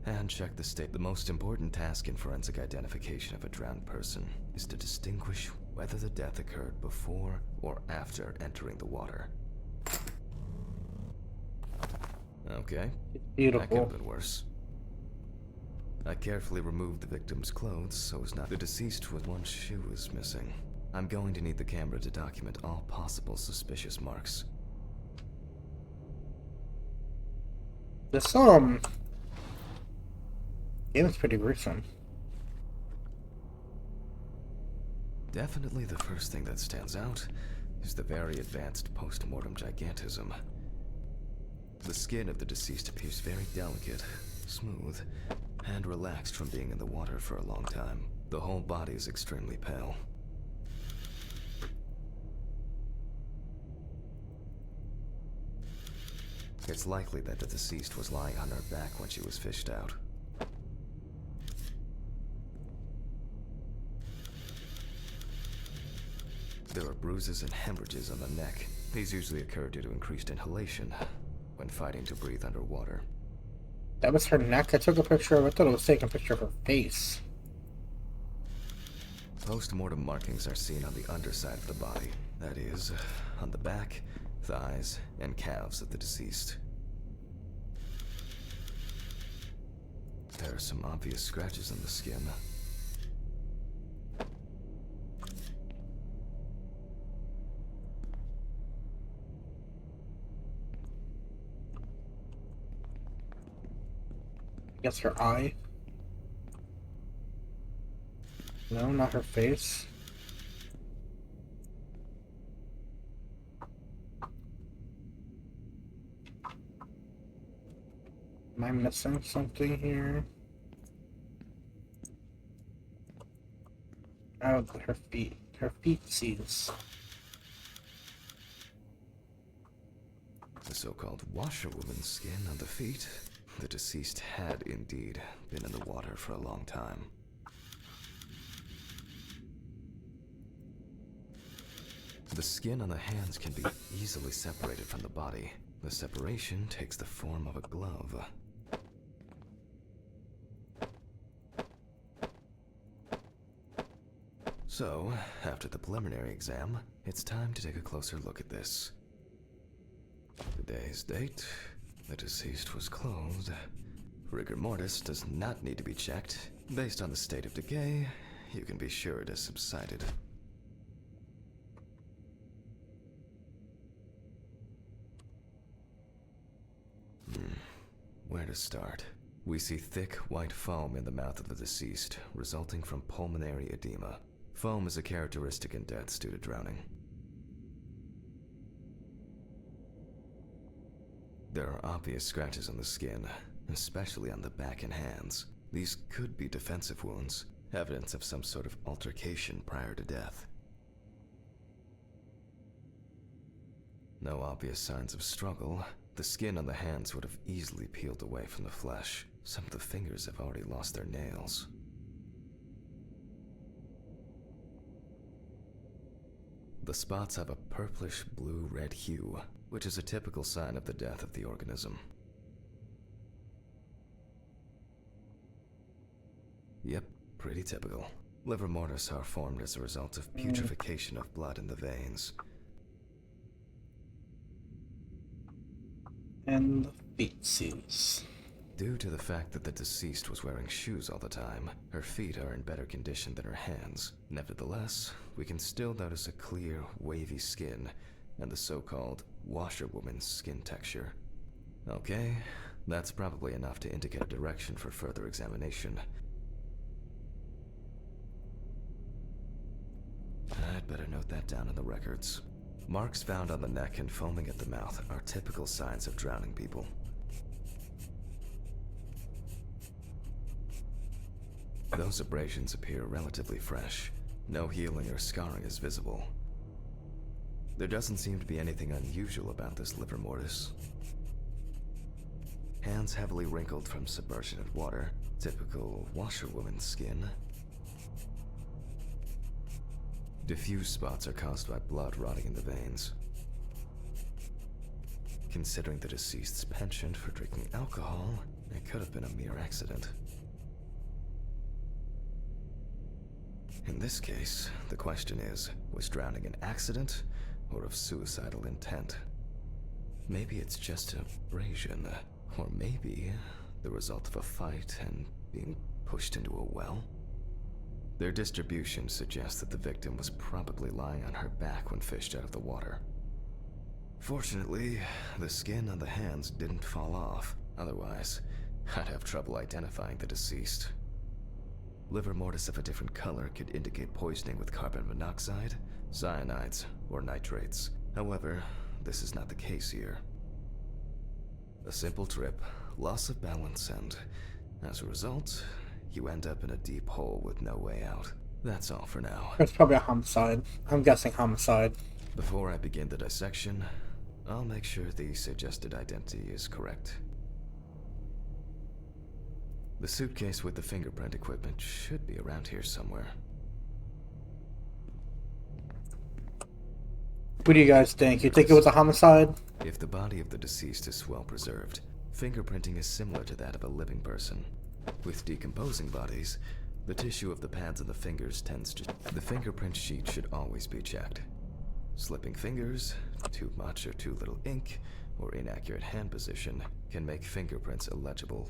and check the state. The most important task in forensic identification of a drowned person is to distinguish whether the death occurred before or after entering the water. Okay,
Beautiful.
that could have been worse. I carefully removed the victim's clothes so as not. The deceased with one shoe is missing. I'm going to need the camera to document all possible suspicious marks.
This game is pretty gruesome.
Definitely the first thing that stands out is the very advanced post-mortem gigantism. The skin of the deceased appears very delicate, smooth, and relaxed from being in the water for a long time. The whole body is extremely pale. It's likely that the deceased was lying on her back when she was fished out. There are bruises and hemorrhages on the neck. These usually occur due to increased inhalation when fighting to breathe underwater.
That was her neck? I took a picture of it. I thought it was taking a picture of her face.
Post-mortem markings are seen on the underside of the body. That is, on the back, thighs, and calves of the deceased. There are some obvious scratches on the skin.
I guess her eye. No, not her face. Am I missing something here? Oh, her feet. Her feetsies.
The so-called washerwoman's skin on the feet. The deceased had indeed been in the water for a long time. The skin on the hands can be easily separated from the body. The separation takes the form of a glove. So, after the preliminary exam, it's time to take a closer look at this. Today's date, the deceased was clothed. Rigor mortis does not need to be checked. Based on the state of decay, you can be sure it has subsided. Where to start? We see thick, white foam in the mouth of the deceased, resulting from pulmonary edema. Foam is a characteristic in deaths due to drowning. There are obvious scratches on the skin, especially on the back and hands. These could be defensive wounds, evidence of some sort of altercation prior to death. No obvious signs of struggle. The skin on the hands would have easily peeled away from the flesh. Some of the fingers have already lost their nails. The spots have a purplish blue-red hue, which is a typical sign of the death of the organism. Yep, pretty typical. Livor mortis are formed as a result of putrefaction of blood in the veins.
And the feetsies.
Due to the fact that the deceased was wearing shoes all the time, her feet are in better condition than her hands. Nevertheless, we can still notice a clear, wavy skin and the so-called washerwoman's skin texture. Okay, that's probably enough to indicate a direction for further examination. I'd better note that down in the records. Marks found on the neck and foaming at the mouth are typical signs of drowning people. Those abrasions appear relatively fresh. No healing or scarring is visible. There doesn't seem to be anything unusual about this livor mortis. Hands heavily wrinkled from submersion in water, typical washerwoman's skin. Diffuse spots are caused by blood rotting in the veins. Considering the deceased's penchant for drinking alcohol, it could have been a mere accident. In this case, the question is, was drowning an accident or of suicidal intent? Maybe it's just an abrasion, or maybe the result of a fight and being pushed into a well? Their distribution suggests that the victim was probably lying on her back when fished out of the water. Fortunately, the skin on the hands didn't fall off. Otherwise, I'd have trouble identifying the deceased. Livor mortis of a different color could indicate poisoning with carbon monoxide, cyanides, or nitrates. However, this is not the case here. A simple trip, loss of balance, and as a result, you end up in a deep hole with no way out. That's all for now.
It's probably a homicide. I'm guessing homicide.
Before I begin the dissection, I'll make sure the suggested identity is correct. The suitcase with the fingerprint equipment should be around here somewhere.
What do you guys think? You think it was a homicide?
If the body of the deceased is well preserved, fingerprinting is similar to that of a living person. With decomposing bodies, the tissue of the pads of the fingers tends to... The fingerprint sheet should always be checked. Slipping fingers, too much or too little ink, or inaccurate hand position can make fingerprints illegible.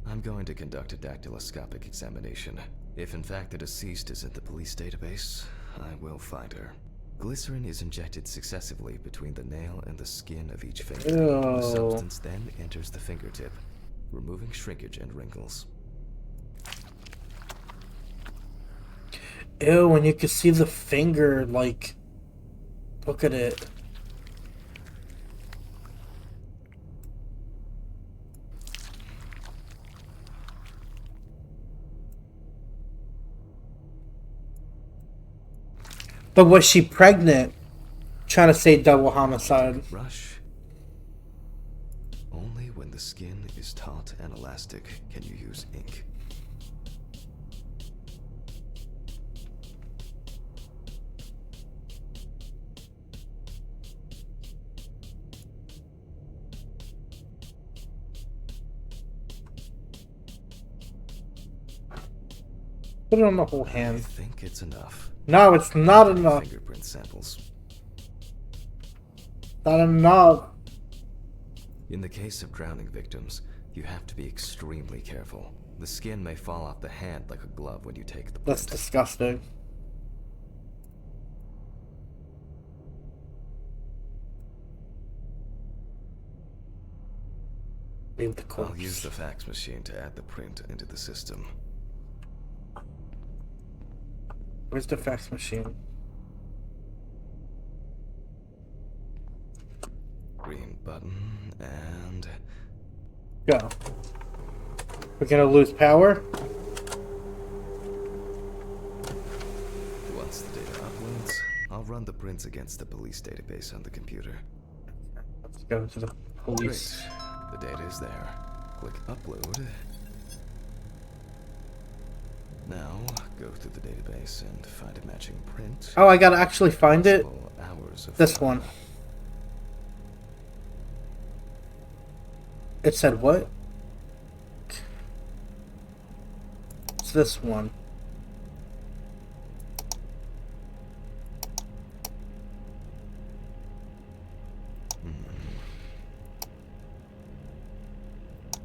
I'm going to conduct a dactyloscopic examination. If in fact the deceased is in the police database, I will find her. Glycerin is injected successively between the nail and the skin of each finger. The substance then enters the fingertip, removing shrinkage and wrinkles.
Ew, and you can see the finger, like, look at it. But was she pregnant? Trying to say double homicide.
Brush. Only when the skin is taut and elastic can you use ink.
Put it on the whole
I
hand.
think it's enough.
No, it's not enough.
Fingerprint samples.
Not enough.
In the case of drowning victims, you have to be extremely careful. The skin may fall off the hand like a glove when you take the print.
That's disgusting. Leave the corpse.
I'll use the fax machine to add the print into the system.
Where's the fax machine?
Green button and...
Go. We're gonna lose power?
Once the data uploads, I'll run the prints against the police database on the computer.
Let's go to the police.
Great. The data is there. Click upload. Now, go through the database and find a matching print.
Oh, I gotta actually find it?
Possible hours of
This
film.
one. It said what? It's this one.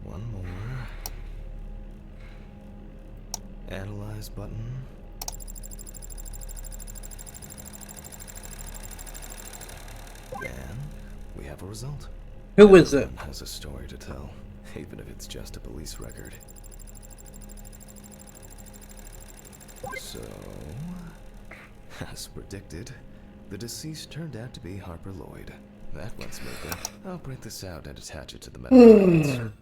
One more. Analyze button. And we have a result.
Who is it?
Everyone has a story to tell, even if it's just a police record. So, as predicted, the deceased turned out to be Harper Lloyd. That went smoothly. I'll print this out and attach it to the medical records.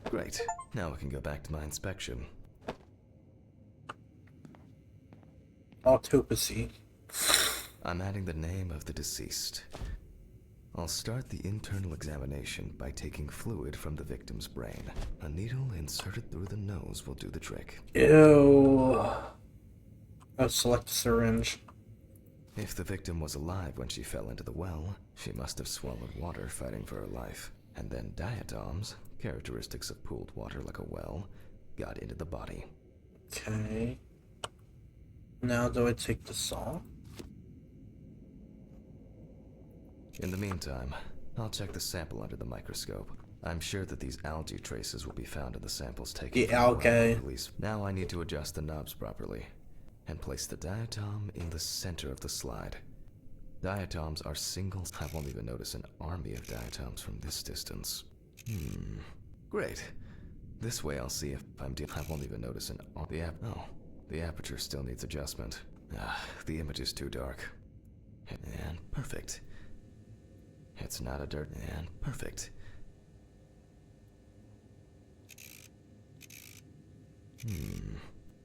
Great. Now we can go back to my inspection.
Autopsy.
I'm adding the name of the deceased. I'll start the internal examination by taking fluid from the victim's brain. A needle inserted through the nose will do the trick.
Ew. I'll select a syringe.
If the victim was alive when she fell into the well, she must have swallowed water fighting for her life. And then diatoms, characteristics of pooled water like a well, got into the body.
Okay. Now do I take the saw?
In the meantime, I'll check the sample under the microscope. I'm sure that these algae traces will be found in the samples taken
The
from
algae.
well release. Now I need to adjust the knobs properly and place the diatom in the center of the slide. Diatoms are singles. I won't even notice an army of diatoms from this distance. Great. This way I'll see if I'm I won't even notice an the aperture still needs adjustment. The image is too dark. And perfect. It's not a dirt and perfect.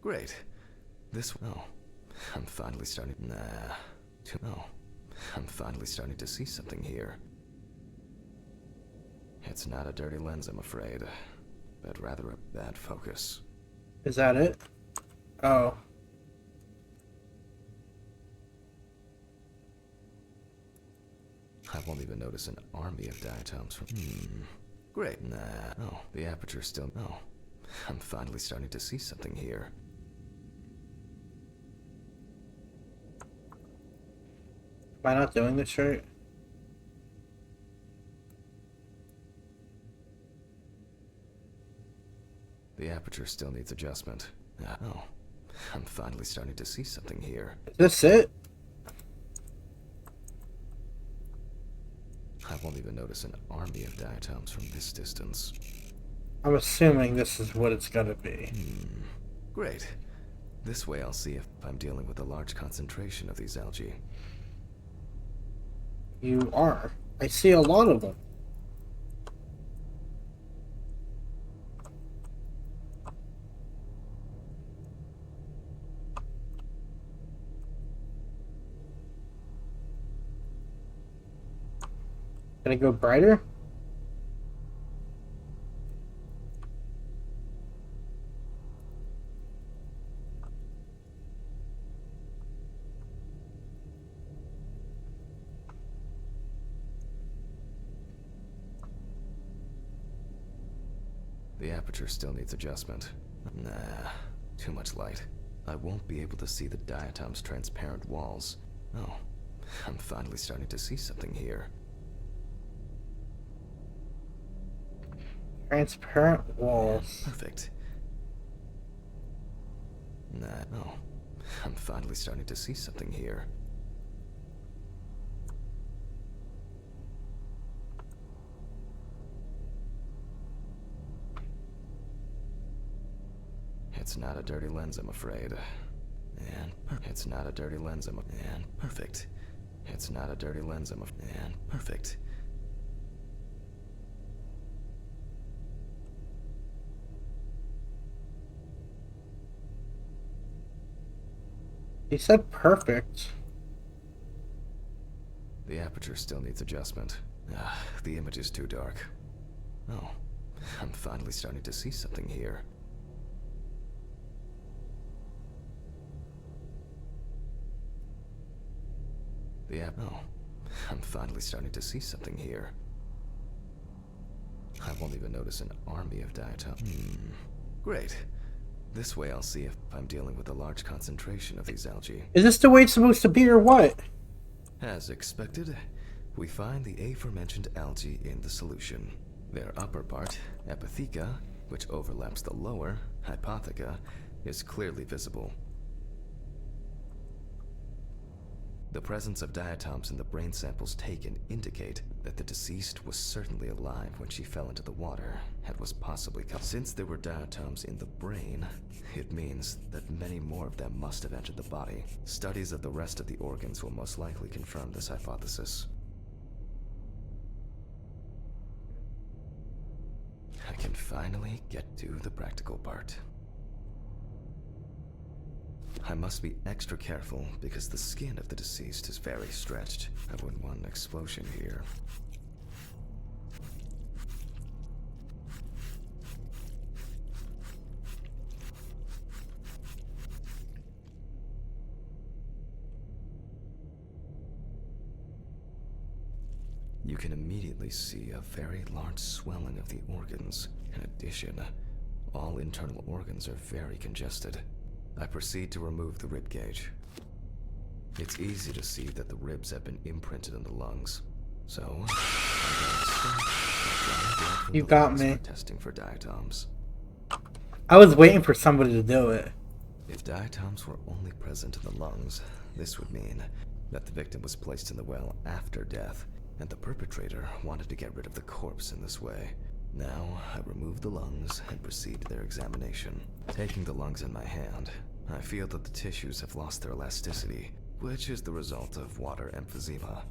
Great. I'm finally starting. I'm finally starting to see something here. It's not a dirty lens, I'm afraid, but rather a bad focus.
Is that it? Oh.
I won't even notice an army of diatoms from. Great. The aperture still. I'm finally starting to see something here.
Am I not doing this right?
The aperture still needs adjustment. I'm finally starting to see something here.
Is this it?
I won't even notice an army of diatoms from this distance.
I'm assuming this is what it's gonna be.
Great. This way I'll see if I'm dealing with a large concentration of these algae.
You are. I see a lot of them. Can I go brighter?
The aperture still needs adjustment. Nah, too much light. I won't be able to see the diatom's transparent walls. Oh, I'm finally starting to see something here.
Transparent walls.
Perfect. Nah, oh, I'm finally starting to see something here. It's not a dirty lens, I'm afraid. And it's not a dirty lens, and perfect. It's not a dirty lens, and perfect.
He said perfect.
The aperture still needs adjustment. The image is too dark. Oh, I'm finally starting to see something here. Oh, I'm finally starting to see something here. I won't even notice an army of diatoms. Great. This way I'll see if I'm dealing with a large concentration of these algae.
Is this the way it's supposed to be or what?
As expected, we find the aforementioned algae in the solution. Their upper part, Epitheca, which overlaps the lower, Hypotheca, is clearly visible. The presence of diatoms in the brain samples taken indicate that the deceased was certainly alive when she fell into the water and was possibly Since there were diatoms in the brain, it means that many more of them must have entered the body. Studies of the rest of the organs will most likely confirm this hypothesis. I can finally get to the practical part. I must be extra careful because the skin of the deceased is very stretched. I wouldn't want an explosion here. You can immediately see a very large swelling of the organs. In addition, all internal organs are very congested. I proceed to remove the rib cage. It's easy to see that the ribs have been imprinted in the lungs. So, I'm going to start by drawing blood from
You
the
got
lungs
me.
for testing for diatoms.
I was waiting for somebody to do it.
If diatoms were only present in the lungs, this would mean that the victim was placed in the well after death, and the perpetrator wanted to get rid of the corpse in this way. Now, I remove the lungs and proceed to their examination. Taking the lungs in my hand, I feel that the tissues have lost their elasticity, which is the result of water emphysema.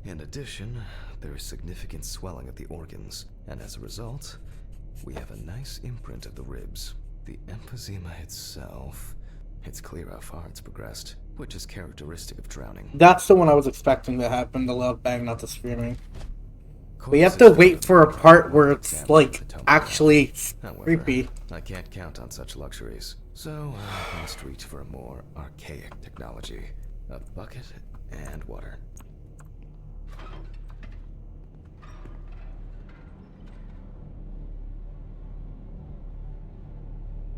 In addition, there is significant swelling of the organs, and as a result, we have a nice imprint of the ribs. The emphysema itself, it's clear how far it's progressed, which is characteristic of drowning.
That's the one I was expecting to happen, the love bang, not the screaming. But you have to wait for a part where it's, like, actually creepy.
I can't count on such luxuries, so I must reach for a more archaic technology. A bucket and water.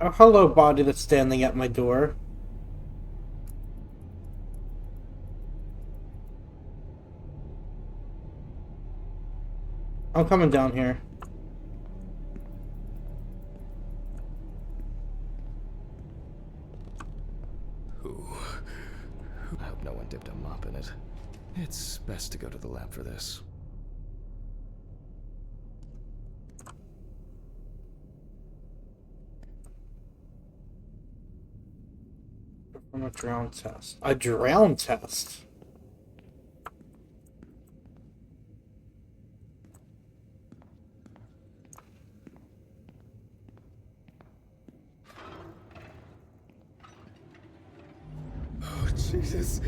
Oh, hello, body that's standing at my door. I'm coming down here.
I hope no one dipped a mop in it. It's best to go to the lab for this.
Perform a drown test. A drown test?
Oh, Jesus.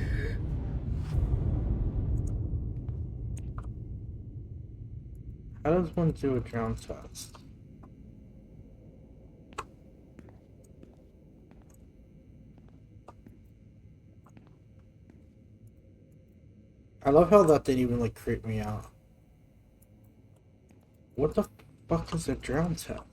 How does one do a drown test? I love how that didn't even like creep me out. What the fuck is a drown test?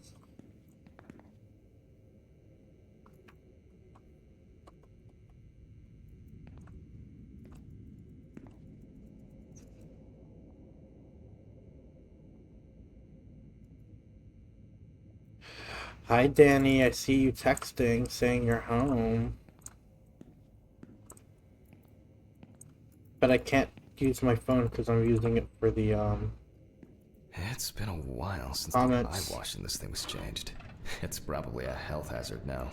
Hi Danny, I see you texting saying you're home. But I can't use my phone because I'm using it for the
It's been a while since
comments.
the eyewash in this thing was changed. It's probably a health hazard now.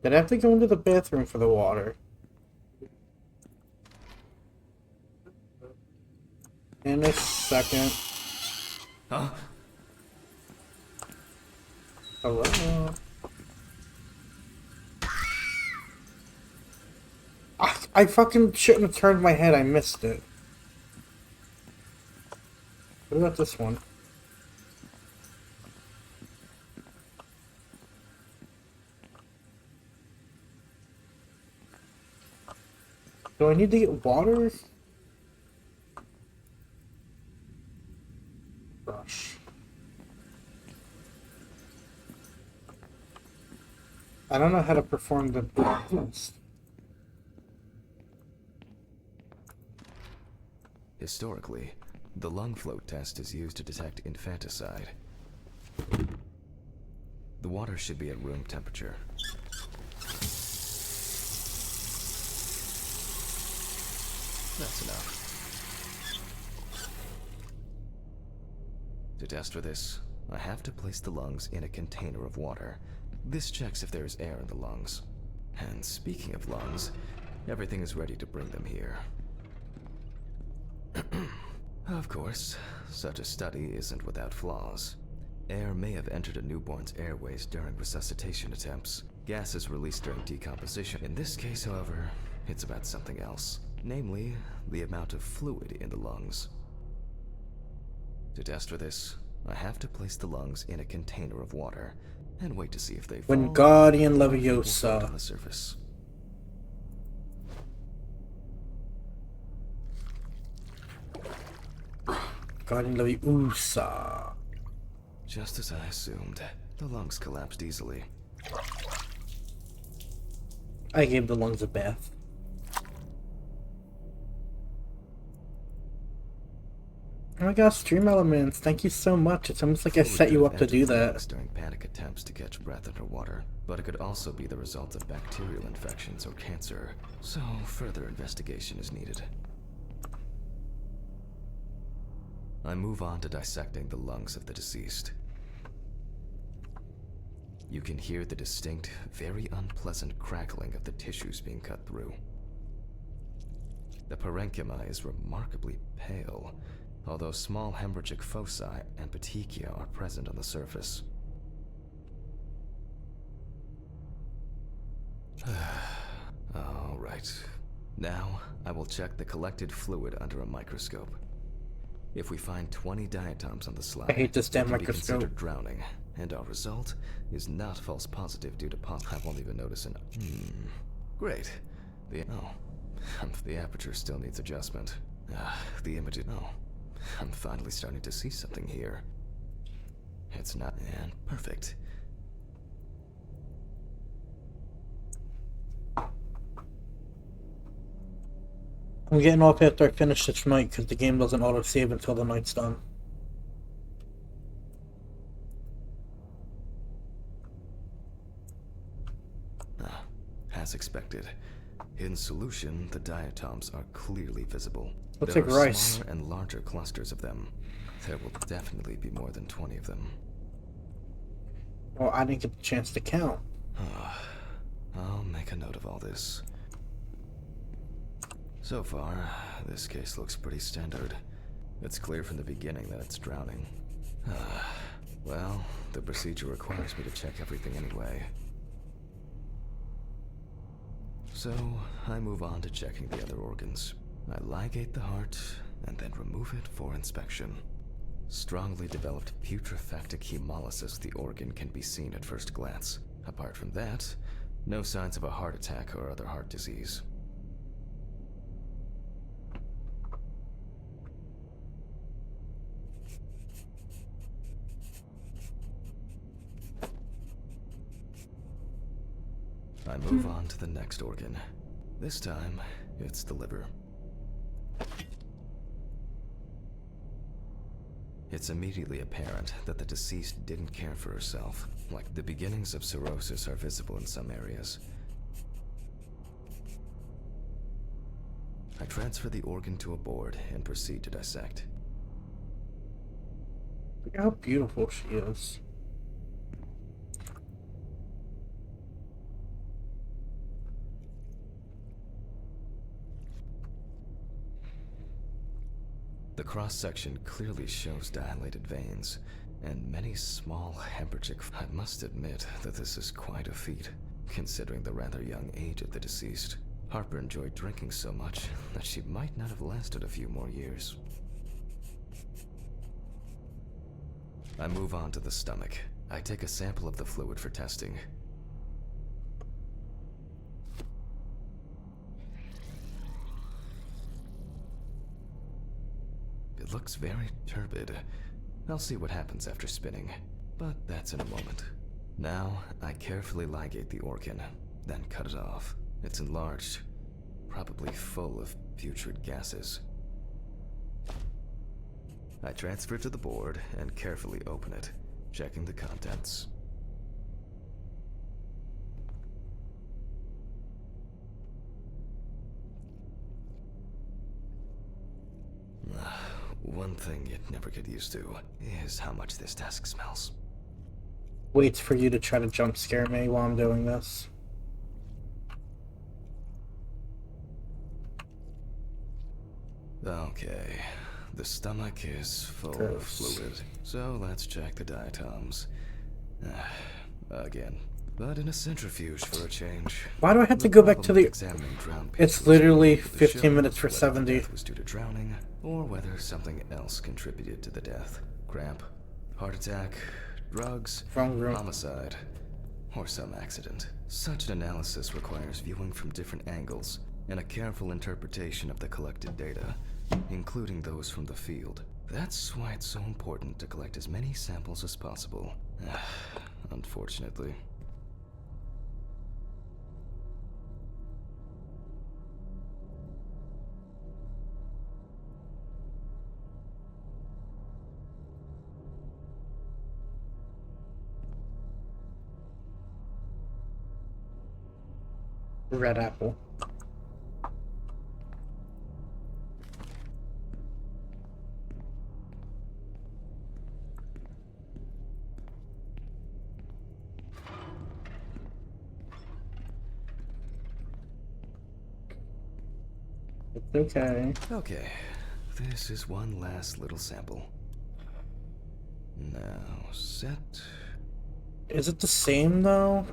Did I have to go into the bathroom for the water? In a second.
Huh?
Hello? I fucking shouldn't have turned my head, I missed it. What about this one? Do I need to get water? Brush. I don't know how to perform the test.
Historically, the lung float test is used to detect infanticide. The water should be at room temperature. That's enough. To test for this, I have to place the lungs in a container of water. This checks if there is air in the lungs. And speaking of lungs, everything is ready to bring them here. Of course, such a study isn't without flaws. Air may have entered a newborn's airways during resuscitation attempts. Gas is released during decomposition. In this case, however, it's about something else. Namely, the amount of fluid in the lungs. To test for this, I have to place the lungs in a container of water and wait to see if they fall
Wingardium
or
Leviosa.
on the surface.
Wingardium Leviosa.
Just as I assumed, the lungs collapsed easily.
I gave the lungs a bath. Oh my gosh, Stream Elements, thank you so much. It's almost like I set you up to do that.
During panic attempts to catch breath underwater, but it could also be the result of bacterial infections or cancer, so further investigation is needed. I move on to dissecting the lungs of the deceased. You can hear the distinct, very unpleasant crackling of the tissues being cut through. The parenchyma is remarkably pale, although small hemorrhagic foci and petechia are present on the surface. All right. Now, I will check the collected fluid under a microscope. If we find 20 diatoms on the slide,
I hate this damn
it can be
microscope.
considered drowning, and our result is not false positive due to I won't even notice an. Great. The aperture still needs adjustment. The image. I'm finally starting to see something here. It's not. And perfect.
I'm getting off after I finish this night because the game doesn't auto-save until the night's done.
As expected. In solution, the diatoms are clearly visible.
Looks
There
like
are
rice.
smaller and larger clusters of them. There will definitely be more than 20 of them.
Well, I didn't get the chance to count.
I'll make a note of all this. So far, this case looks pretty standard. It's clear from the beginning that it's drowning. Well, the procedure requires me to check everything anyway. So I move on to checking the other organs. I ligate the heart and then remove it for inspection. Strongly developed putrefactic hemolysis of the organ can be seen at first glance. Apart from that, no signs of a heart attack or other heart disease. I move on to the next organ. This time, it's the liver. It's immediately apparent that the deceased didn't care for herself. Like, the beginnings of cirrhosis are visible in some areas. I transfer the organ to a board and proceed to dissect.
Look how beautiful she is.
The cross-section clearly shows dilated veins, and many small hemorrhagic... I must admit that this is quite a feat, considering the rather young age of the deceased. Harper enjoyed drinking so much that she might not have lasted a few more years. I move on to the stomach. I take a sample of the fluid for testing. It looks very turbid. I'll see what happens after spinning, but that's in a moment. Now, I carefully ligate the organ, then cut it off. It's enlarged, probably full of putrid gases. I transfer it to the board and carefully open it, checking the contents. One thing you'd never get used to is how much this desk smells.
Waits for you to try to jump scare me while I'm doing this.
Okay, the stomach is full of fluid, so let's check the diatoms. Again, but in a centrifuge for a change.
Why do I have to go back to the... It's literally 15 minutes for 70.
Death was due to drowning, or whether something else contributed to the death. Cramp, heart attack, drugs, homicide, or some accident. Such an analysis requires viewing from different angles and a careful interpretation of the collected data, including those from the field. That's why it's so important to collect as many samples as possible. Unfortunately.
Red apple. It's okay.
Okay, this is one last little sample. Now, set.
Is it the same, though?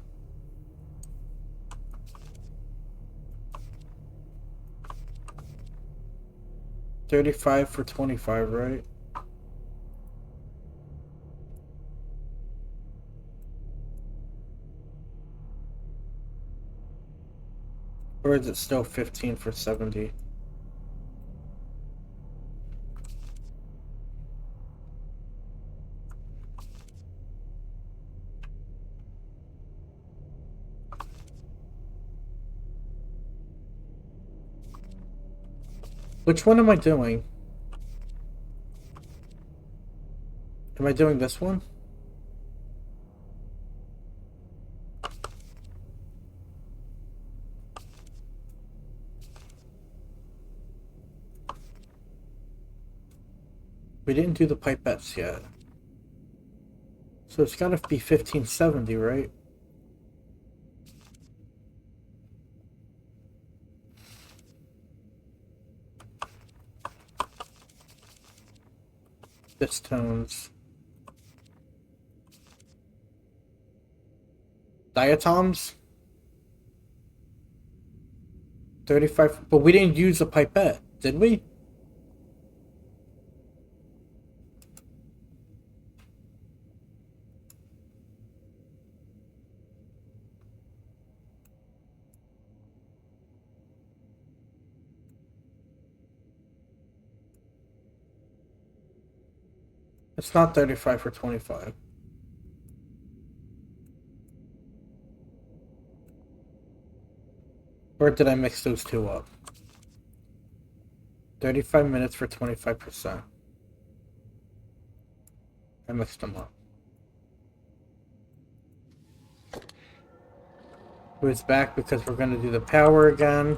$35 for $25, right? Or is it still 15 for 70? Which one am I doing? Am I doing this one? We didn't do the pipettes yet. So it's gotta be 1570, right? This tones. Diatoms? 35, but we didn't use a pipette, did we? It's not 35 for 25. Or did I mix those two up? 35 minutes for 25%. I mixed them up. It's back because we're going to do the power again.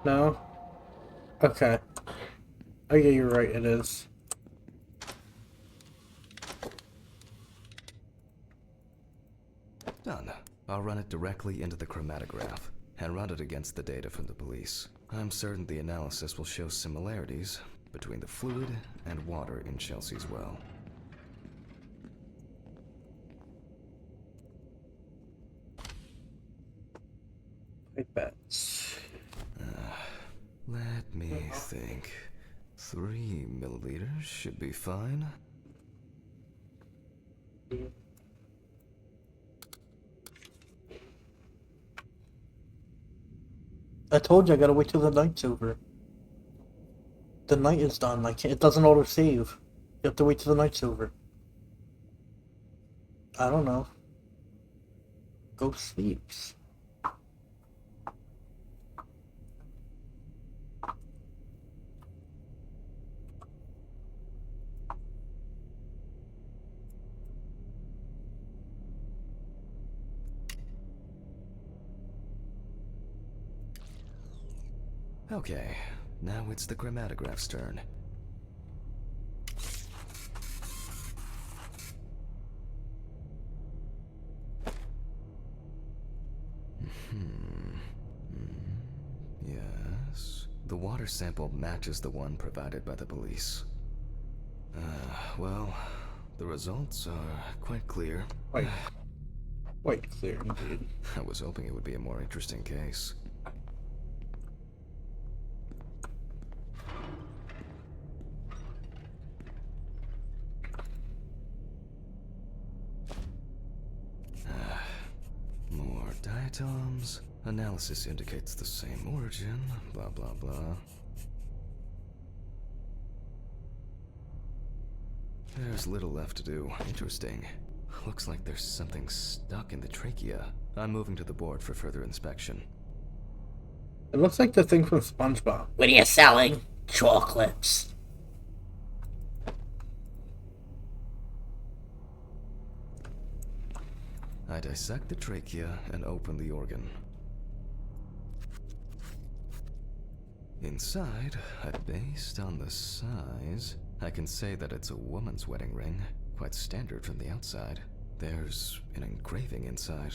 No? Okay. Oh yeah, you're right, it is.
Done. I'll run it directly into the chromatograph and run it against the data from the police. I'm certain the analysis will show similarities between the fluid and water in Chelsea's well.
Pipettes.
Let me think. 3 milliliters should be fine.
I told you I gotta wait till the night's over. The night is done. It doesn't auto save. You have to wait till the night's over. I don't know. Go sleeps.
Okay, now it's the chromatograph's turn. Yes. The water sample matches the one provided by the police. Well, the results are quite clear.
Quite clear indeed.
I was hoping it would be a more interesting case. More diatoms. Analysis indicates the same origin. Blah, blah, blah. There's little left to do. Interesting. Looks like there's something stuck in the trachea. I'm moving to the board for further inspection.
It looks like the thing from SpongeBob. What are you selling? Chocolates.
I dissect the trachea and open the organ. Inside, based on the size, I can say that it's a woman's wedding ring, quite standard from the outside. There's an engraving inside.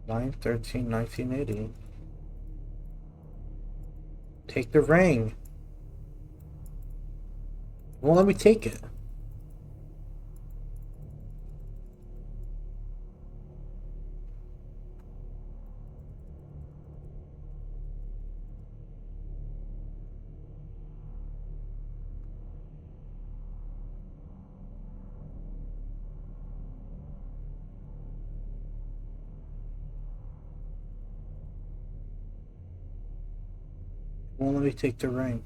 9/13/1980. Take the ring. Well, let me take it. Well, let me take the ring.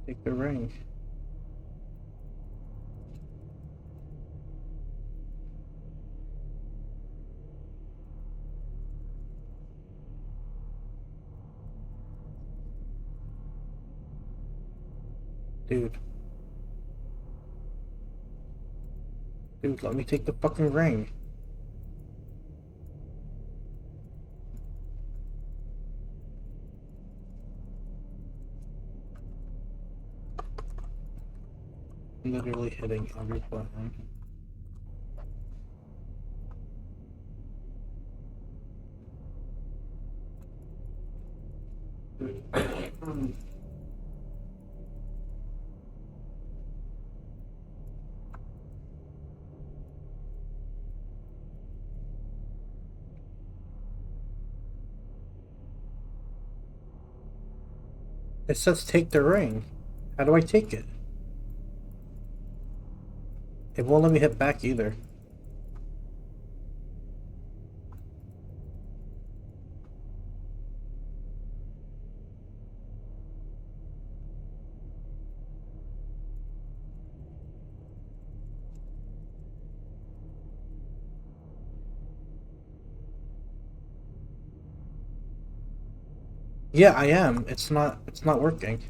Take the ring. Dude. Dude, let me take the fucking ring. Literally hitting every button. It says take the ring. How do I take it? It won't let me hit back either. Yeah, I am. It's not working.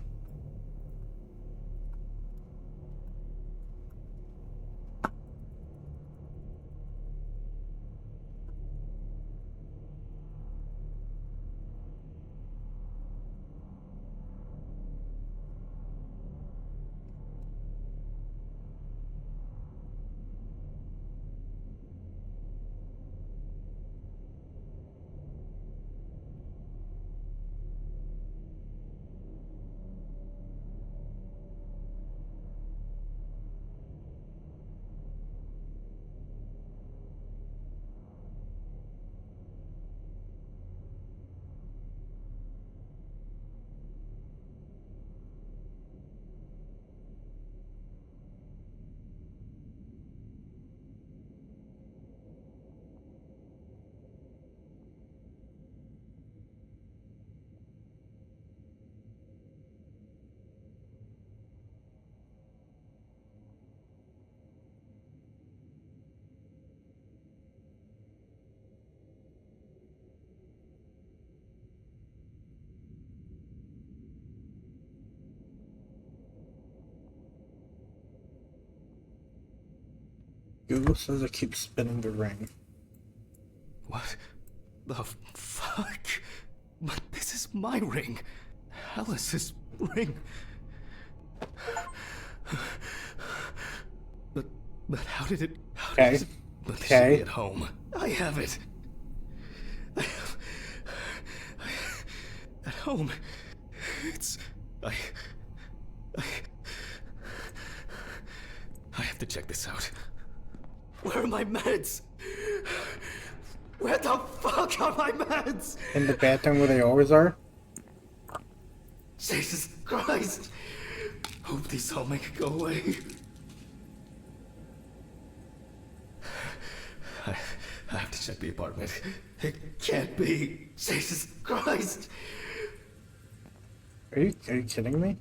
Google says it keeps spinning the ring.
What the fuck? But this is my ring. Alice's ring. But how did it?
Okay.
But this should be at home. I have it. At home. It's I have to check this out. Where are my meds? Where the fuck are my meds?
In the bathroom where they always are?
Jesus Christ! Hope these all make it go away. I have to check the apartment. It can't be. Jesus Christ!
Are you kidding me?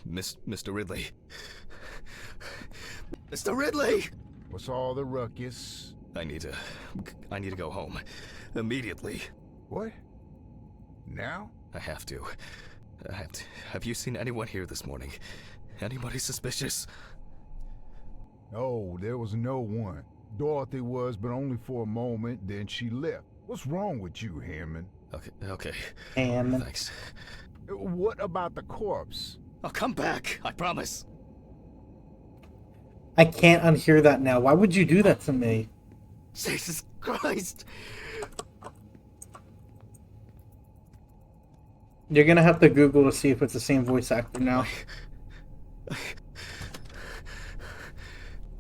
Mr. Ridley. Mr. Ridley!
What's all the ruckus?
I need to go home. Immediately.
What? Now?
I have to. Have you seen anyone here this morning? Anybody suspicious?
No, there was no one. Dorothy was, but only for a moment, then she left. What's wrong with you, Hammond?
Okay.
Hammond.
Thanks.
What about the corpse?
I'll come back, I promise.
I can't unhear that now. Why would you do that to me?
Jesus Christ!
You're gonna have to Google to see if it's the same voice actor now.
I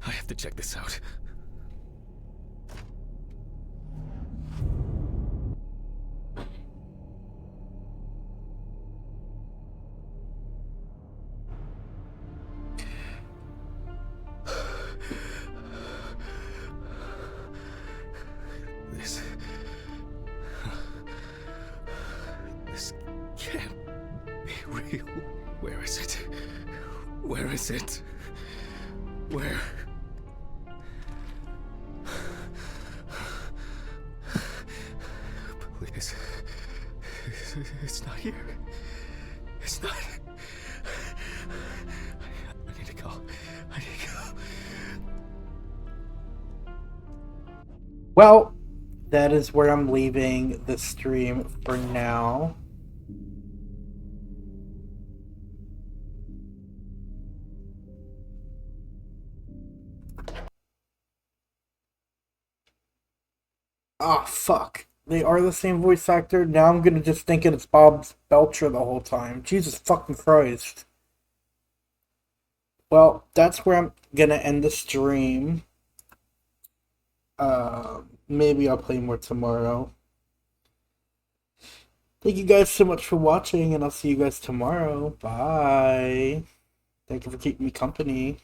have to check this out. This can't be real. Where is it? Where is it? Where? Please. It's not here. It's not. I need to go. I need to go.
Well, that is where I'm leaving the stream for now. Ah, fuck. They are the same voice actor. Now I'm gonna just think it's Bob Belcher the whole time. Jesus fucking Christ. Well, that's where I'm gonna end the stream. Maybe I'll play more tomorrow. Thank you guys so much for watching, and I'll see you guys tomorrow. Bye. Thank you for keeping me company.